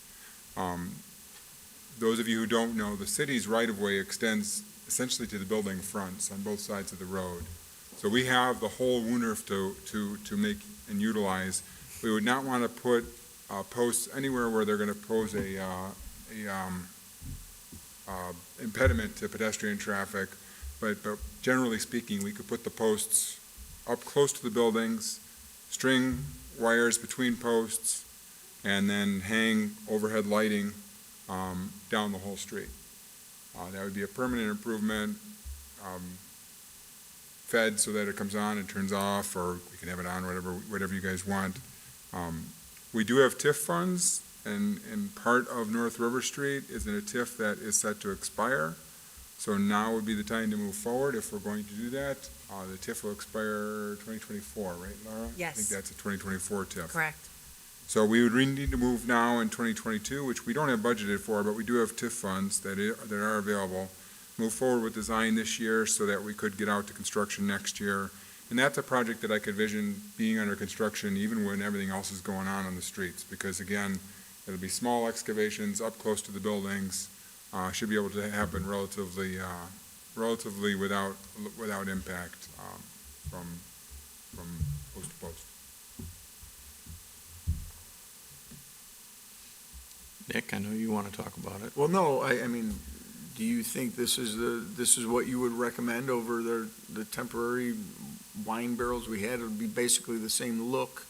Those of you who don't know, the city's right-of-way extends essentially to the building fronts on both sides of the road. So we have the whole Wooners to make and utilize. We would not want to put posts anywhere where they're going to pose a impediment to pedestrian traffic, but generally speaking, we could put the posts up close to the buildings, string wires between posts, and then hang overhead lighting down the whole street. That would be a permanent improvement, fed so that it comes on and turns off, or we can have it on, whatever you guys want. We do have TIF funds, and part of North River Street is in a TIF that is set to expire. So now would be the time to move forward if we're going to do that. The TIF will expire 2024, right, Laura? Yes. I think that's a 2024 TIF. Correct. So we would really need to move now in 2022, which we don't have budgeted for, but we do have TIF funds that are available. Move forward with design this year so that we could get out to construction next year. And that's a project that I could vision being under construction even when everything else is going on the streets. Because again, it'll be small excavations up close to the buildings, should be able to happen relatively without impact from post to post. Nick, I know you want to talk about it. Well, no, I mean, do you think this is what you would recommend over the temporary wine barrels we had? It would be basically the same look.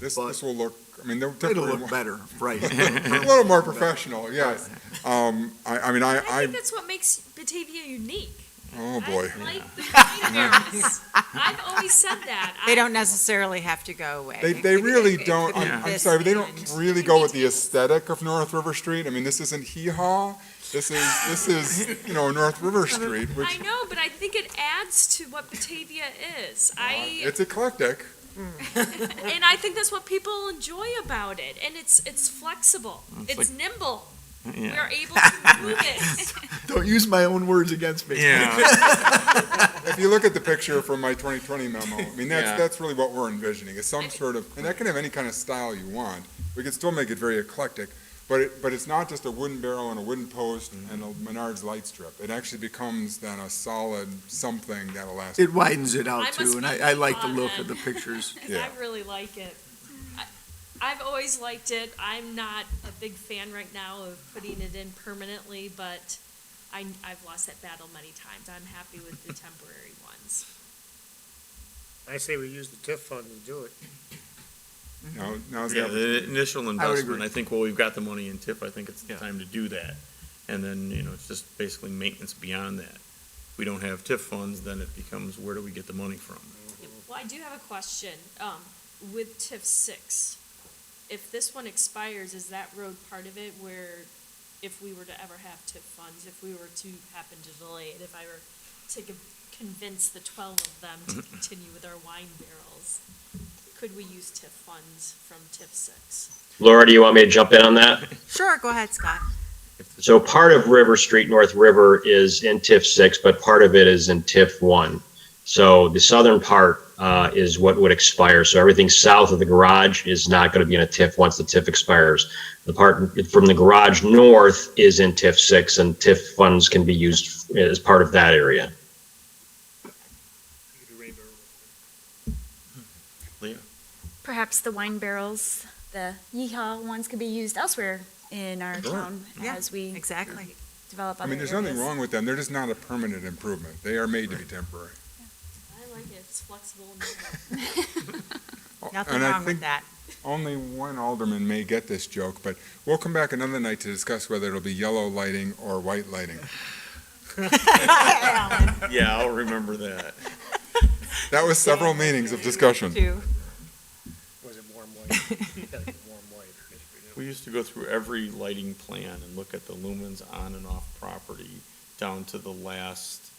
This will look, I mean, It'll look better, right. A little more professional, yes. I mean, I think that's what makes Batavia unique. Oh, boy. I like the wine barrels. I've always said that. They don't necessarily have to go away. They really don't, I'm this sorry, but they don't really go with the aesthetic of North River Street. I mean, this isn't Hee-Haw. This is, North River Street, I which, know, but I think it adds to what Batavia is. it's eclectic. And I think that's what people enjoy about it. And it's flexible. It's nimble. Yeah. We're able to move it. Don't use my own words against me. Yeah. If you look at the picture from my 2020 memo, I mean, Yeah. that's really what we're envisioning. It's some sort of, and that can have any kind of style you want. We can still make it very eclectic, but it's not just a wooden barrel and a wooden post and a Menards light strip. It actually becomes then a solid something that'll last. It widens it out I too, must and be I like the on look then. of the pictures. Yeah. I really like it. I've always liked it. I'm not a big fan right now of putting it in permanently, but I've lost that battle many times. I'm happy with the temporary ones. I say we use the TIF fund to do it. Now's Yeah, the initial investment, agree. I think, well, we've got the money in TIF, I think it's the time to do that. And then, it's just basically maintenance beyond that. If we don't have TIF funds, then it becomes, where do we get the money from? Well, I do have a question. With TIF 6, if this one expires, is that road part of it where if we were to ever have TIF funds, if we were to happen to delay it, if I were to convince the 12 of them to continue with our wine barrels, could we use TIF funds from TIF 6? Laura, do you want me to jump in on that? Sure, go ahead, Scott. So part of River Street, North River is in TIF 6, but part of it is in TIF 1. So the southern part is what would expire. So everything south of the garage is not going to be in a TIF once the TIF expires. The part from the garage north is in TIF 6, and TIF funds can be used as part of that area. Leah? Perhaps the wine barrels, the yeehaw ones could be used elsewhere in our Sure. town Yeah, as we exactly. develop other I mean, there's areas. nothing wrong with them. They're just not a permanent improvement. They are made to be temporary. I like it, it's flexible and mobile. Nothing And I wrong with think that. only one alderman may get this joke, but we'll come back another night to discuss whether it'll be yellow lighting or white lighting. Yeah, I'll remember that. That was several meetings of discussion. Was it warm white? Gotta be warm white. We used to go through every lighting plan and look at the lumens on and off property down to the last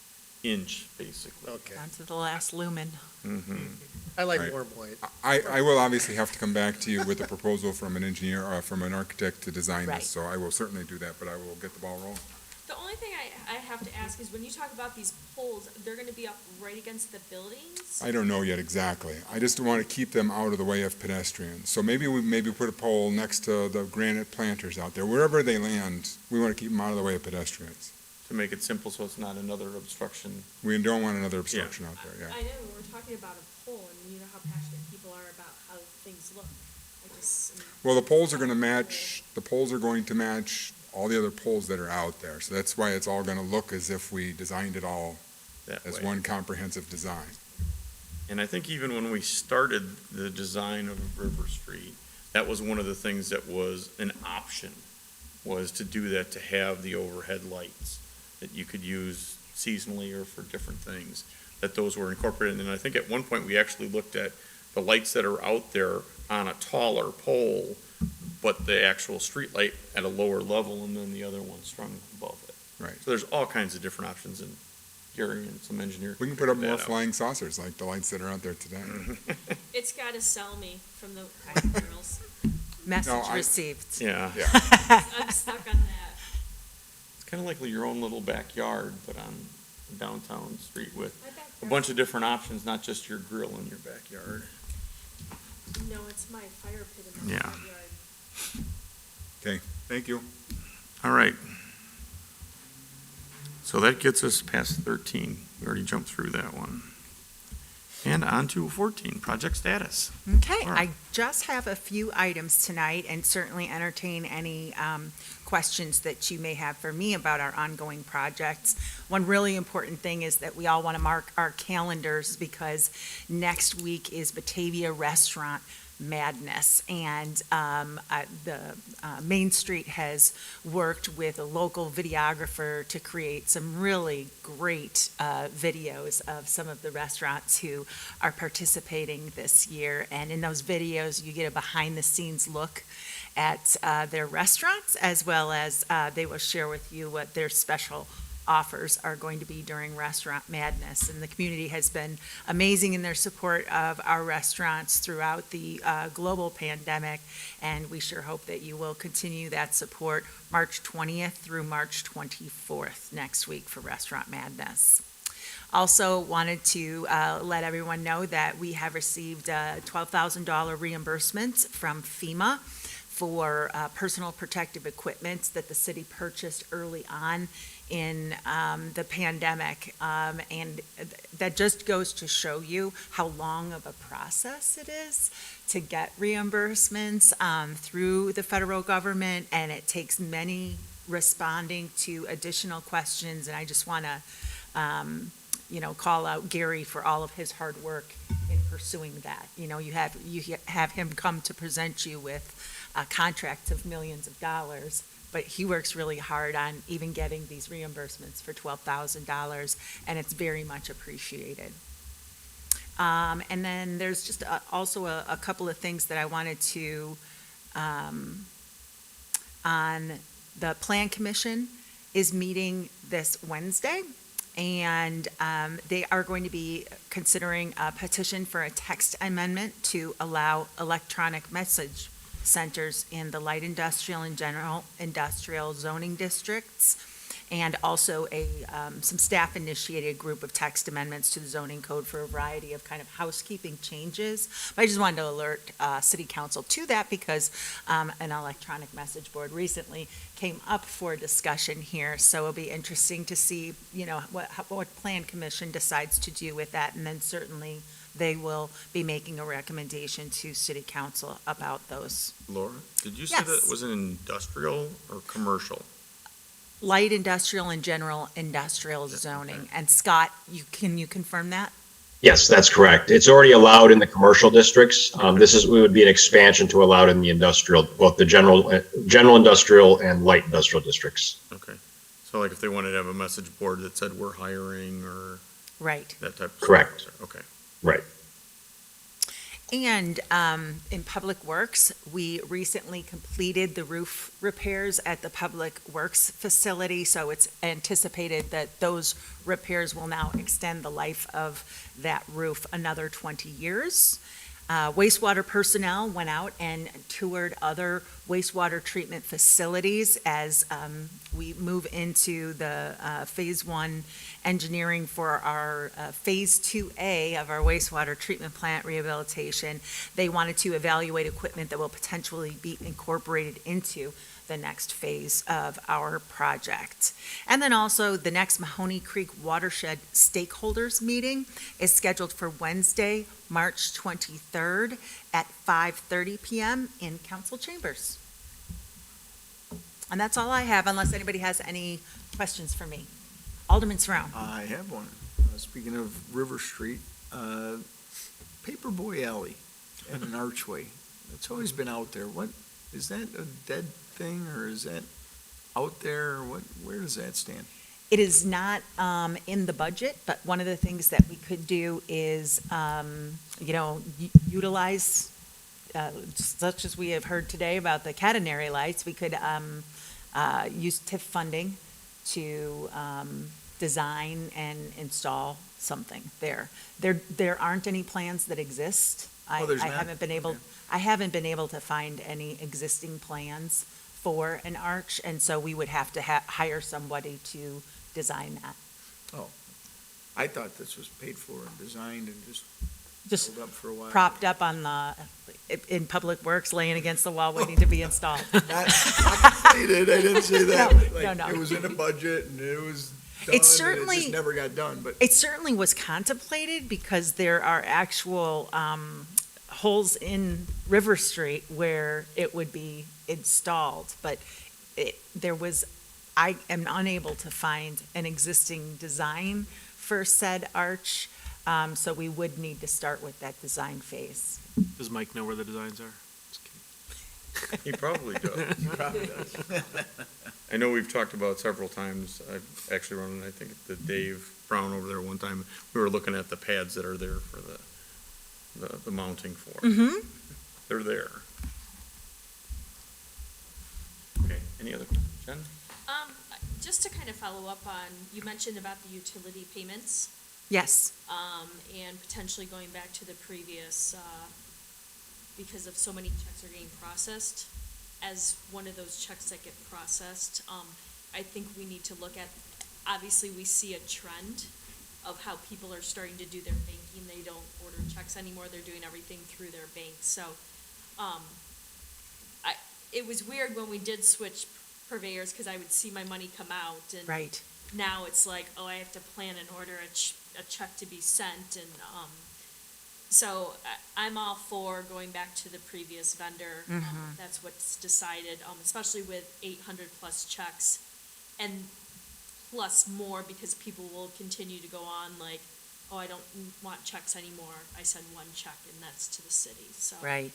inch, basically. Okay. Down to the last lumen. Mhm. I like Right. warm white. I will obviously have to come back to you with a proposal from an engineer, from an architect to design Right. this, so I will certainly do that, but I will get the ball rolling. The only thing I have to ask is when you talk about these poles, they're gonna be up right against the buildings? I don't know yet exactly. I just want to keep them out of the way of pedestrians. So maybe we put a pole next to the granite planters out there. Wherever they land, we want to keep them out of the way of pedestrians. To make it simple so it's not another obstruction. We don't want another obstruction out there, yeah. I know, we're talking about a pole, and you know how passionate people are about how things look. Well, the poles are going to match all the other poles that are out there. So that's why it's all going to look as if we designed it all That as way. one comprehensive design. And I think even when we started the design of River Street, that was one of the things that was an option, was to do that, to have the overhead lights that you could use seasonally or for different things, that those were incorporated. And I think at one point, we actually looked at the lights that are out there on a taller pole, but the actual street light at a lower level, and then the other one strung above it. Right. So there's all kinds of different options, and Gary and some engineers. We can put up figure more that out. flying saucers like the lights that are out there today. It's gotta sell me from the wine barrels. Message No, I- received. Yeah. I'm stuck on that. It's kind of like your own little backyard, but on a downtown street with My a backyard. bunch of different options, not just your grill in your backyard. No, it's my fire pit in my Yeah. backyard. Okay, thank you. All right. So that gets us past 13. We already jumped through that one. And on to 14, project status. Okay, Laura. I just have a few items tonight and certainly entertain any questions that you may have for me about our ongoing projects. One really important thing is that we all want to mark our calendars because next week is Batavia Restaurant Madness. And the Main Street has worked with a local videographer to create some really great videos of some of the restaurants who are participating this year. And in those videos, you get a behind-the-scenes look at their restaurants, as well as they will share with you what their special offers are going to be during Restaurant Madness. And the community has been amazing in their support of our restaurants throughout the global pandemic, and we sure hope that you will continue that support March 20th through March 24th next week for Restaurant Madness. Also wanted to let everyone know that we have received a $12,000 reimbursement from FEMA for personal protective equipment that the city purchased early on in the pandemic. And that just goes to show you how long of a process it is to get reimbursements through the federal government, and it takes many responding to additional questions. And I just want to call out Gary for all of his hard work in pursuing that. You have him come to present you with contracts of millions of dollars, but he works really hard on even getting these reimbursements for $12,000, and it's very much appreciated. And then there's just also a couple of things that I wanted to, on the Plan Commission is meeting this Wednesday, And they are going to be considering a petition for a text amendment to allow electronic message centers in the light industrial and general industrial zoning districts, and also some staff-initiated group of text amendments to the zoning code for a variety of kind of housekeeping changes. But I just wanted to alert City Council to that because an electronic message board recently came up for discussion here. So it'll be interesting to see, what Plan Commission decides to do with that. And then certainly they will be making a recommendation to City Council about those. Laura, did you say Yes. that it was an industrial or commercial? Light industrial and general industrial zoning. And Scott, can you confirm that? Yes, that's correct. It's already allowed in the commercial districts. It would be an expansion to allow it in the industrial, both the general industrial and light industrial districts. Okay. So like if they wanted to have a message board that said we're hiring or Right. that type of. Correct. stuff. Okay. Right. And in Public Works, we recently completed the roof repairs at the Public Works facility, so it's anticipated that those repairs will now extend the life of that roof another 20 years. Wastewater personnel went out and toured other wastewater treatment facilities as we move into the Phase 1 engineering for our Phase 2A of our wastewater treatment plant rehabilitation. They wanted to evaluate equipment that will potentially be incorporated into the next phase of our project. And then also, the next Mahoney Creek Watershed Stakeholders Meeting is scheduled for Wednesday, March 23rd at 5:30 PM in council chambers. And that's all I have, unless anybody has any questions for me. Alderman Surratt. I have one. Speaking of River Street, Paperboy Alley and an archway. It's always been out there. What, is that a dead thing or is that out there? Where does that stand? It is not in the budget, but one of the things that we could do is, utilize, such as we have heard today about the catenary lights, we could use TIF funding to design and install something there. There aren't any plans that exist. There's I not? haven't been able, Okay. I haven't been able to find any existing plans for an arch, and so we would have to hire somebody to design that. Oh, I thought this was paid for and designed and just Just held up for a while. propped up on in Public Works, laying against the wall, waiting to be installed. Not completed, I didn't say that. No, but, like, no. It was in a budget and it was done. It certainly- and it just never got done, but. It certainly was contemplated because there are actual holes in River Street where it would be installed, but I am unable to find an existing design for said arch, so we would need to start with that design phase. Does Mike know where the designs are? He probably does. He probably does. I know we've talked about several times, I've actually run, I think, the Dave Brown over there one time. We were looking at the pads that are there for the mounting for. Mm-hmm. They're there. Okay, any other questions? Jen? Just to kind of follow up on, you mentioned about the utility payments, Yes. and potentially going back to the previous, because of so many checks are getting processed. As one of those checks that get processed, I think we need to look at, obviously, we see a trend of how people are starting to do their banking. They don't order checks anymore. They're doing everything through their bank. So, it was weird when we did switch purveyors because I would see my money come out, and Right. now it's like, oh, I have to plan and order a check to be sent, and so I'm all for going back to the previous vendor. Mhm. That's what's decided, especially with 800 plus checks, and plus more because people will continue to go on like, oh, I don't want checks anymore. I send one check, and that's to the city. So Right.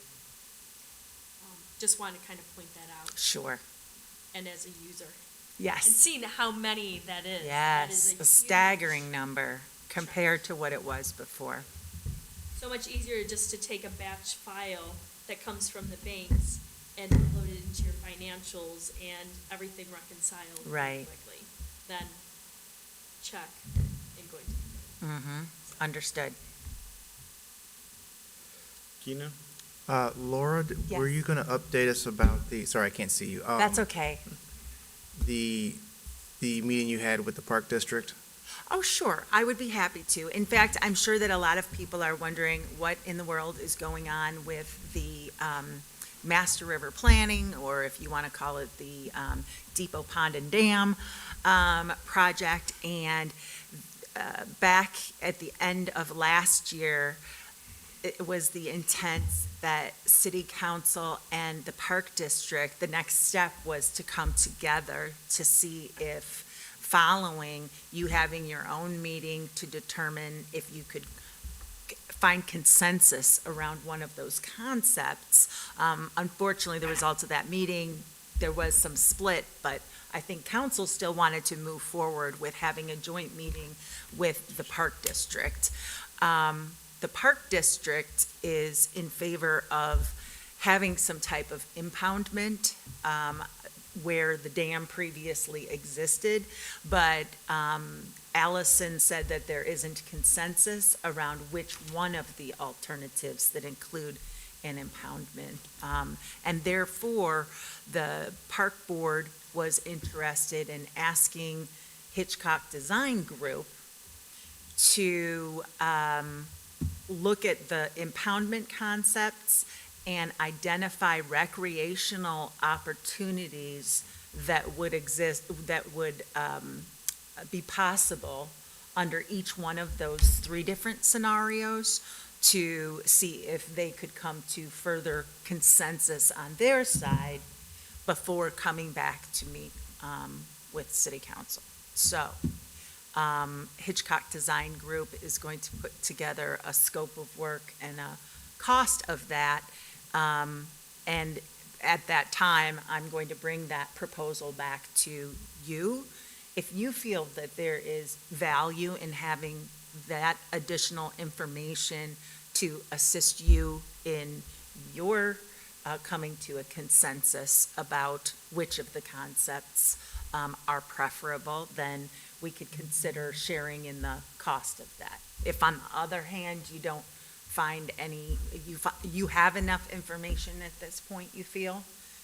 just want to kind of point that out. Sure. And as a user. Yes. And seeing how many that is. That is Yes, a a staggering number compared to what it was before. So much easier just to take a batch file that comes from the banks and upload it into your financials and everything reconciled Right. quickly than check. going to. Mm-hmm, understood. Keena? Laura, were Yes. you going to update us about sorry, I can't see you. That's okay. The meeting you had with the Park District? Oh, sure, I would be happy to. In fact, I'm sure that a lot of people are wondering what in the world is going on with the Master River Planning, or if you want to call it the Depot Pond and Dam project. And back at the end of last year, it was the intent that City Council and the Park District, the next step was to come together to see if, following you having your own meeting to determine if you could find consensus around one of those concepts. Unfortunately, the results of that meeting, there was some split, but I think council still wanted to move forward with having a joint meeting with the Park District. The Park District is in favor of having some type of impoundment where the dam previously existed, but Allison said that there isn't consensus around which one of the alternatives that include an impoundment. And therefore, the Park Board was interested in asking Hitchcock Design Group to look at the impoundment concepts and identify recreational opportunities that would exist, that would be possible under each one of those 3 different scenarios, to see if they could come to further consensus on their side before coming back to meet with City Council. So Hitchcock Design Group is going to put together a scope of work and a cost of that. And at that time, I'm going to bring that proposal back to you. If you feel that there is value in having that additional information to assist you in your coming to a consensus about which of the concepts are preferable, then we could consider sharing in the cost of that. If on the other hand, you don't find any, you have enough information at this point, you feel,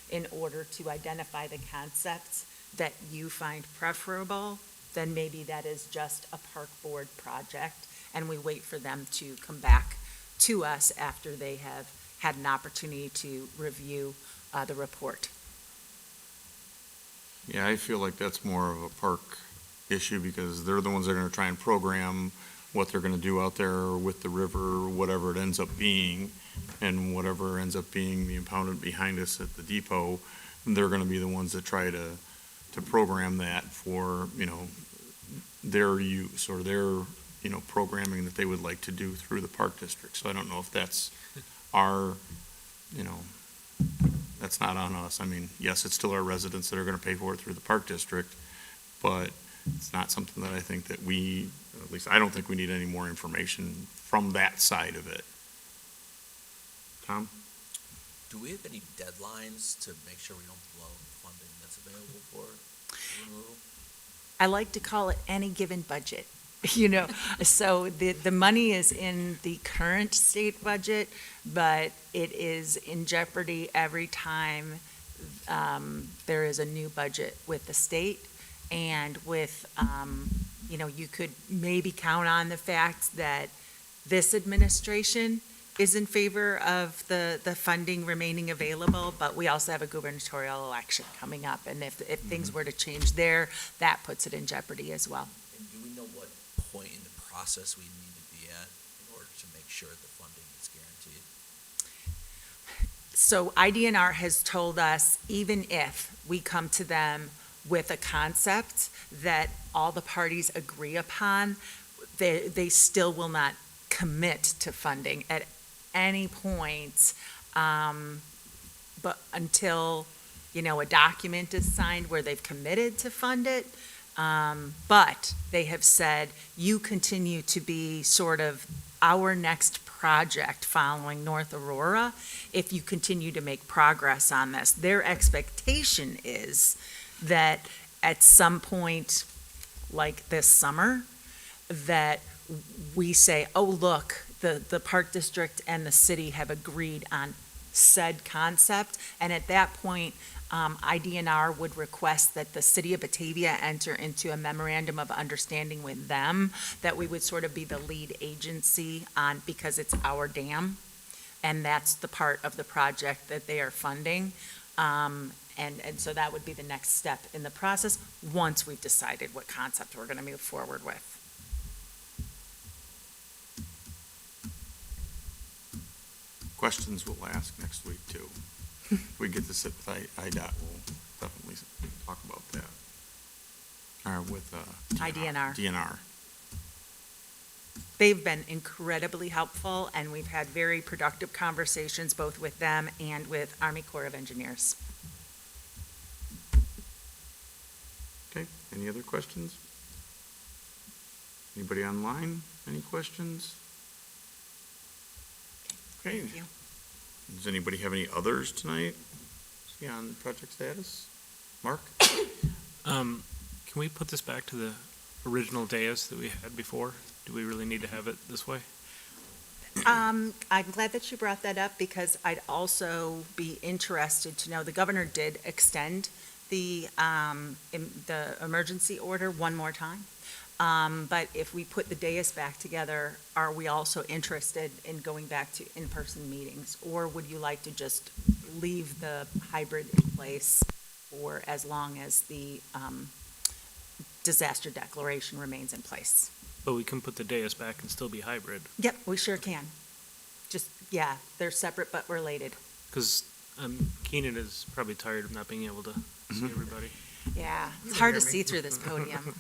in order to identify the concepts that you find preferable, then maybe that is just a Park Board project, and we wait for them to come back to us after they have had an opportunity to review the report. Yeah, I feel like that's more of a park issue, because they're the ones that are gonna try and program what they're gonna do out there with the river, whatever it ends up being, and whatever ends up being the impoundment behind us at the depot, they're gonna be the ones that try to program that for, their use or their, programming that they would like to do through the Park District. So I don't know if that's our, that's not on us. I mean, yes, it's still our residents that are gonna pay for it through the Park District, but it's not something that I think that we, at least I don't think we need any more information from that side of it. Tom? Do we have any deadlines to make sure we don't blow the funding that's available for removal? I like to call it any given budget, so the money is in the current state budget, but it is in jeopardy every time there is a new budget with the state. And with, you could maybe count on the fact that this administration is in favor of the funding remaining available, but we also have a gubernatorial election coming up. And if things were to change there, that puts it in jeopardy as well. And do we know what point in the process we need to be at in order to make sure the funding is guaranteed? So IDNR has told us, even if we come to them with a concept that all the parties agree upon, they still will not commit to funding at any point, but until, a document is signed where they've committed to fund it. But they have said, you continue to be sort of our next project following North Aurora if you continue to make progress on this. Their expectation is that at some point, like this summer, that we say, oh, look, the park district and the city have agreed on said concept. And at that point, IDNR would request that the city of Batavia enter into a memorandum of understanding with them, that we would sort of be the lead agency on, because it's our dam. And that's the part of the project that they are funding. And so that would be the next step in the process, once we've decided what concept we're gonna move forward with. Questions we'll ask next week, too. If we get to sit with IDOT, we'll definitely talk about that. Or with IDNR. DNR. They've been incredibly helpful, and we've had very productive conversations both with them and with Army Corps of Engineers. Okay, any other questions? Anybody online? Any questions? Okay. Thank you. Does anybody have any others tonight? See on project status? Mark? Can we put this back to the original dais that we had before? Do we really need to have it this way? I'm glad that you brought that up, because I'd also be interested to know, the governor did extend the emergency order one more time. But if we put the dais back together, are we also interested in going back to in-person meetings? Or would you like to just leave the hybrid in place for as long as the disaster declaration remains in place? But we can put the dais back and still be hybrid. Yep, we sure can. Just, yeah, they're separate but related. Because Keenan is probably tired of not being able to see everybody. Yeah, it's hard to see through this podium.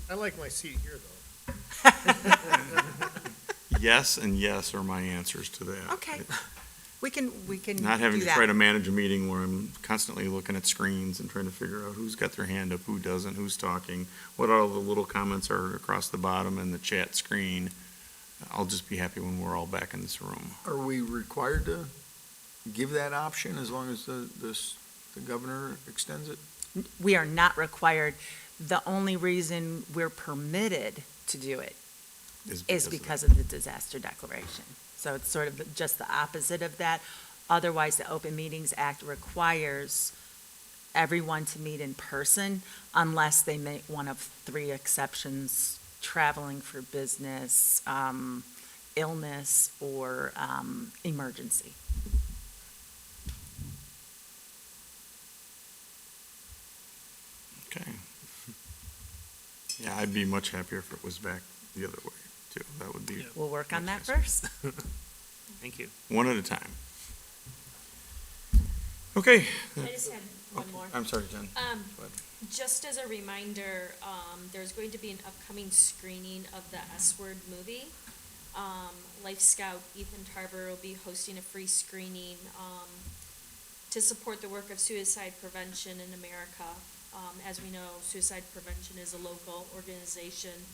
I like my seat here, though. Yes and yes are my answers to that. Okay. We can Not having do to that. try to manage a meeting where I'm constantly looking at screens and trying to figure out who's got their hand up, who doesn't, who's talking, what all the little comments are across the bottom and the chat screen. I'll just be happy when we're all back in this room. Are we required to give that option as long as the governor extends it? We are not required. The only reason we're permitted to do it is because of the disaster declaration. So it's sort of just the opposite of that. Otherwise, the Open Meetings Act requires everyone to meet in person unless they make one of three exceptions: traveling for business, illness, or emergency. Okay. Yeah, I'd be much happier if it was back the other way, too. That would be We'll work on that first. Thank you. one at a time. Okay. I just had one more. I'm sorry, Jen. Go ahead. Just as a reminder, there's going to be an upcoming screening of the S-Word movie. Life Scout Ethan Tarver will be hosting a free screening to support the work of suicide prevention in America. As we know, suicide prevention is a local organization.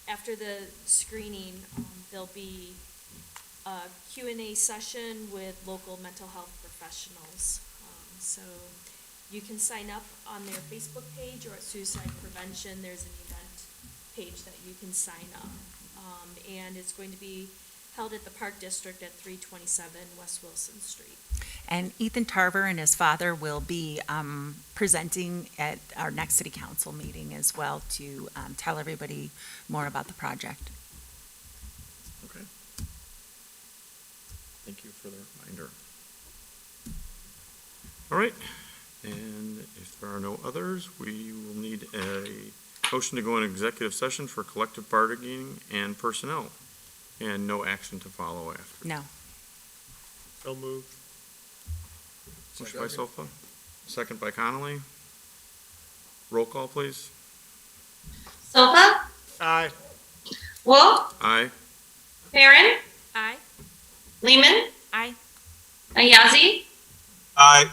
After the screening, there'll be a Q&A session with local mental health professionals. So you can sign up on their Facebook page or at Suicide Prevention. There's an event page that you can sign up. And it's going to be held at the Park District at 327 West Wilson Street. And Ethan Tarver and his father will be presenting at our next city council meeting as well to tell everybody more about the project. Okay. Thank you for the reminder. All right, and if there are no others, we will need a motion to go in executive session for collective bargaining and personnel, and no action to follow after. No. So moved. Motion by Sofa, second by Connolly. Roll call, please. Sofa, Aye. Wolf, Aye. Perrin, Aye. Lehman, Aye. Ayazi, Aye.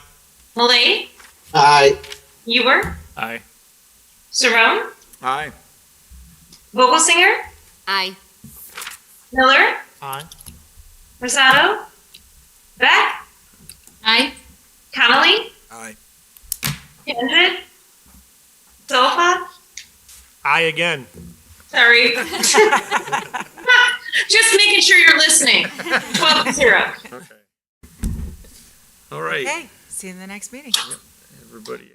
Malay, Aye. Ewer, Aye. Saron, Aye. Vogelsinger, Aye. Miller, Aye. Rosado, Beck, Aye. Connolly, Aye. Kendrick, Sofa, Aye again. Sorry. Just making sure you're listening. 12-0. Okay. All right, Okay, see you in the next meeting. everybody.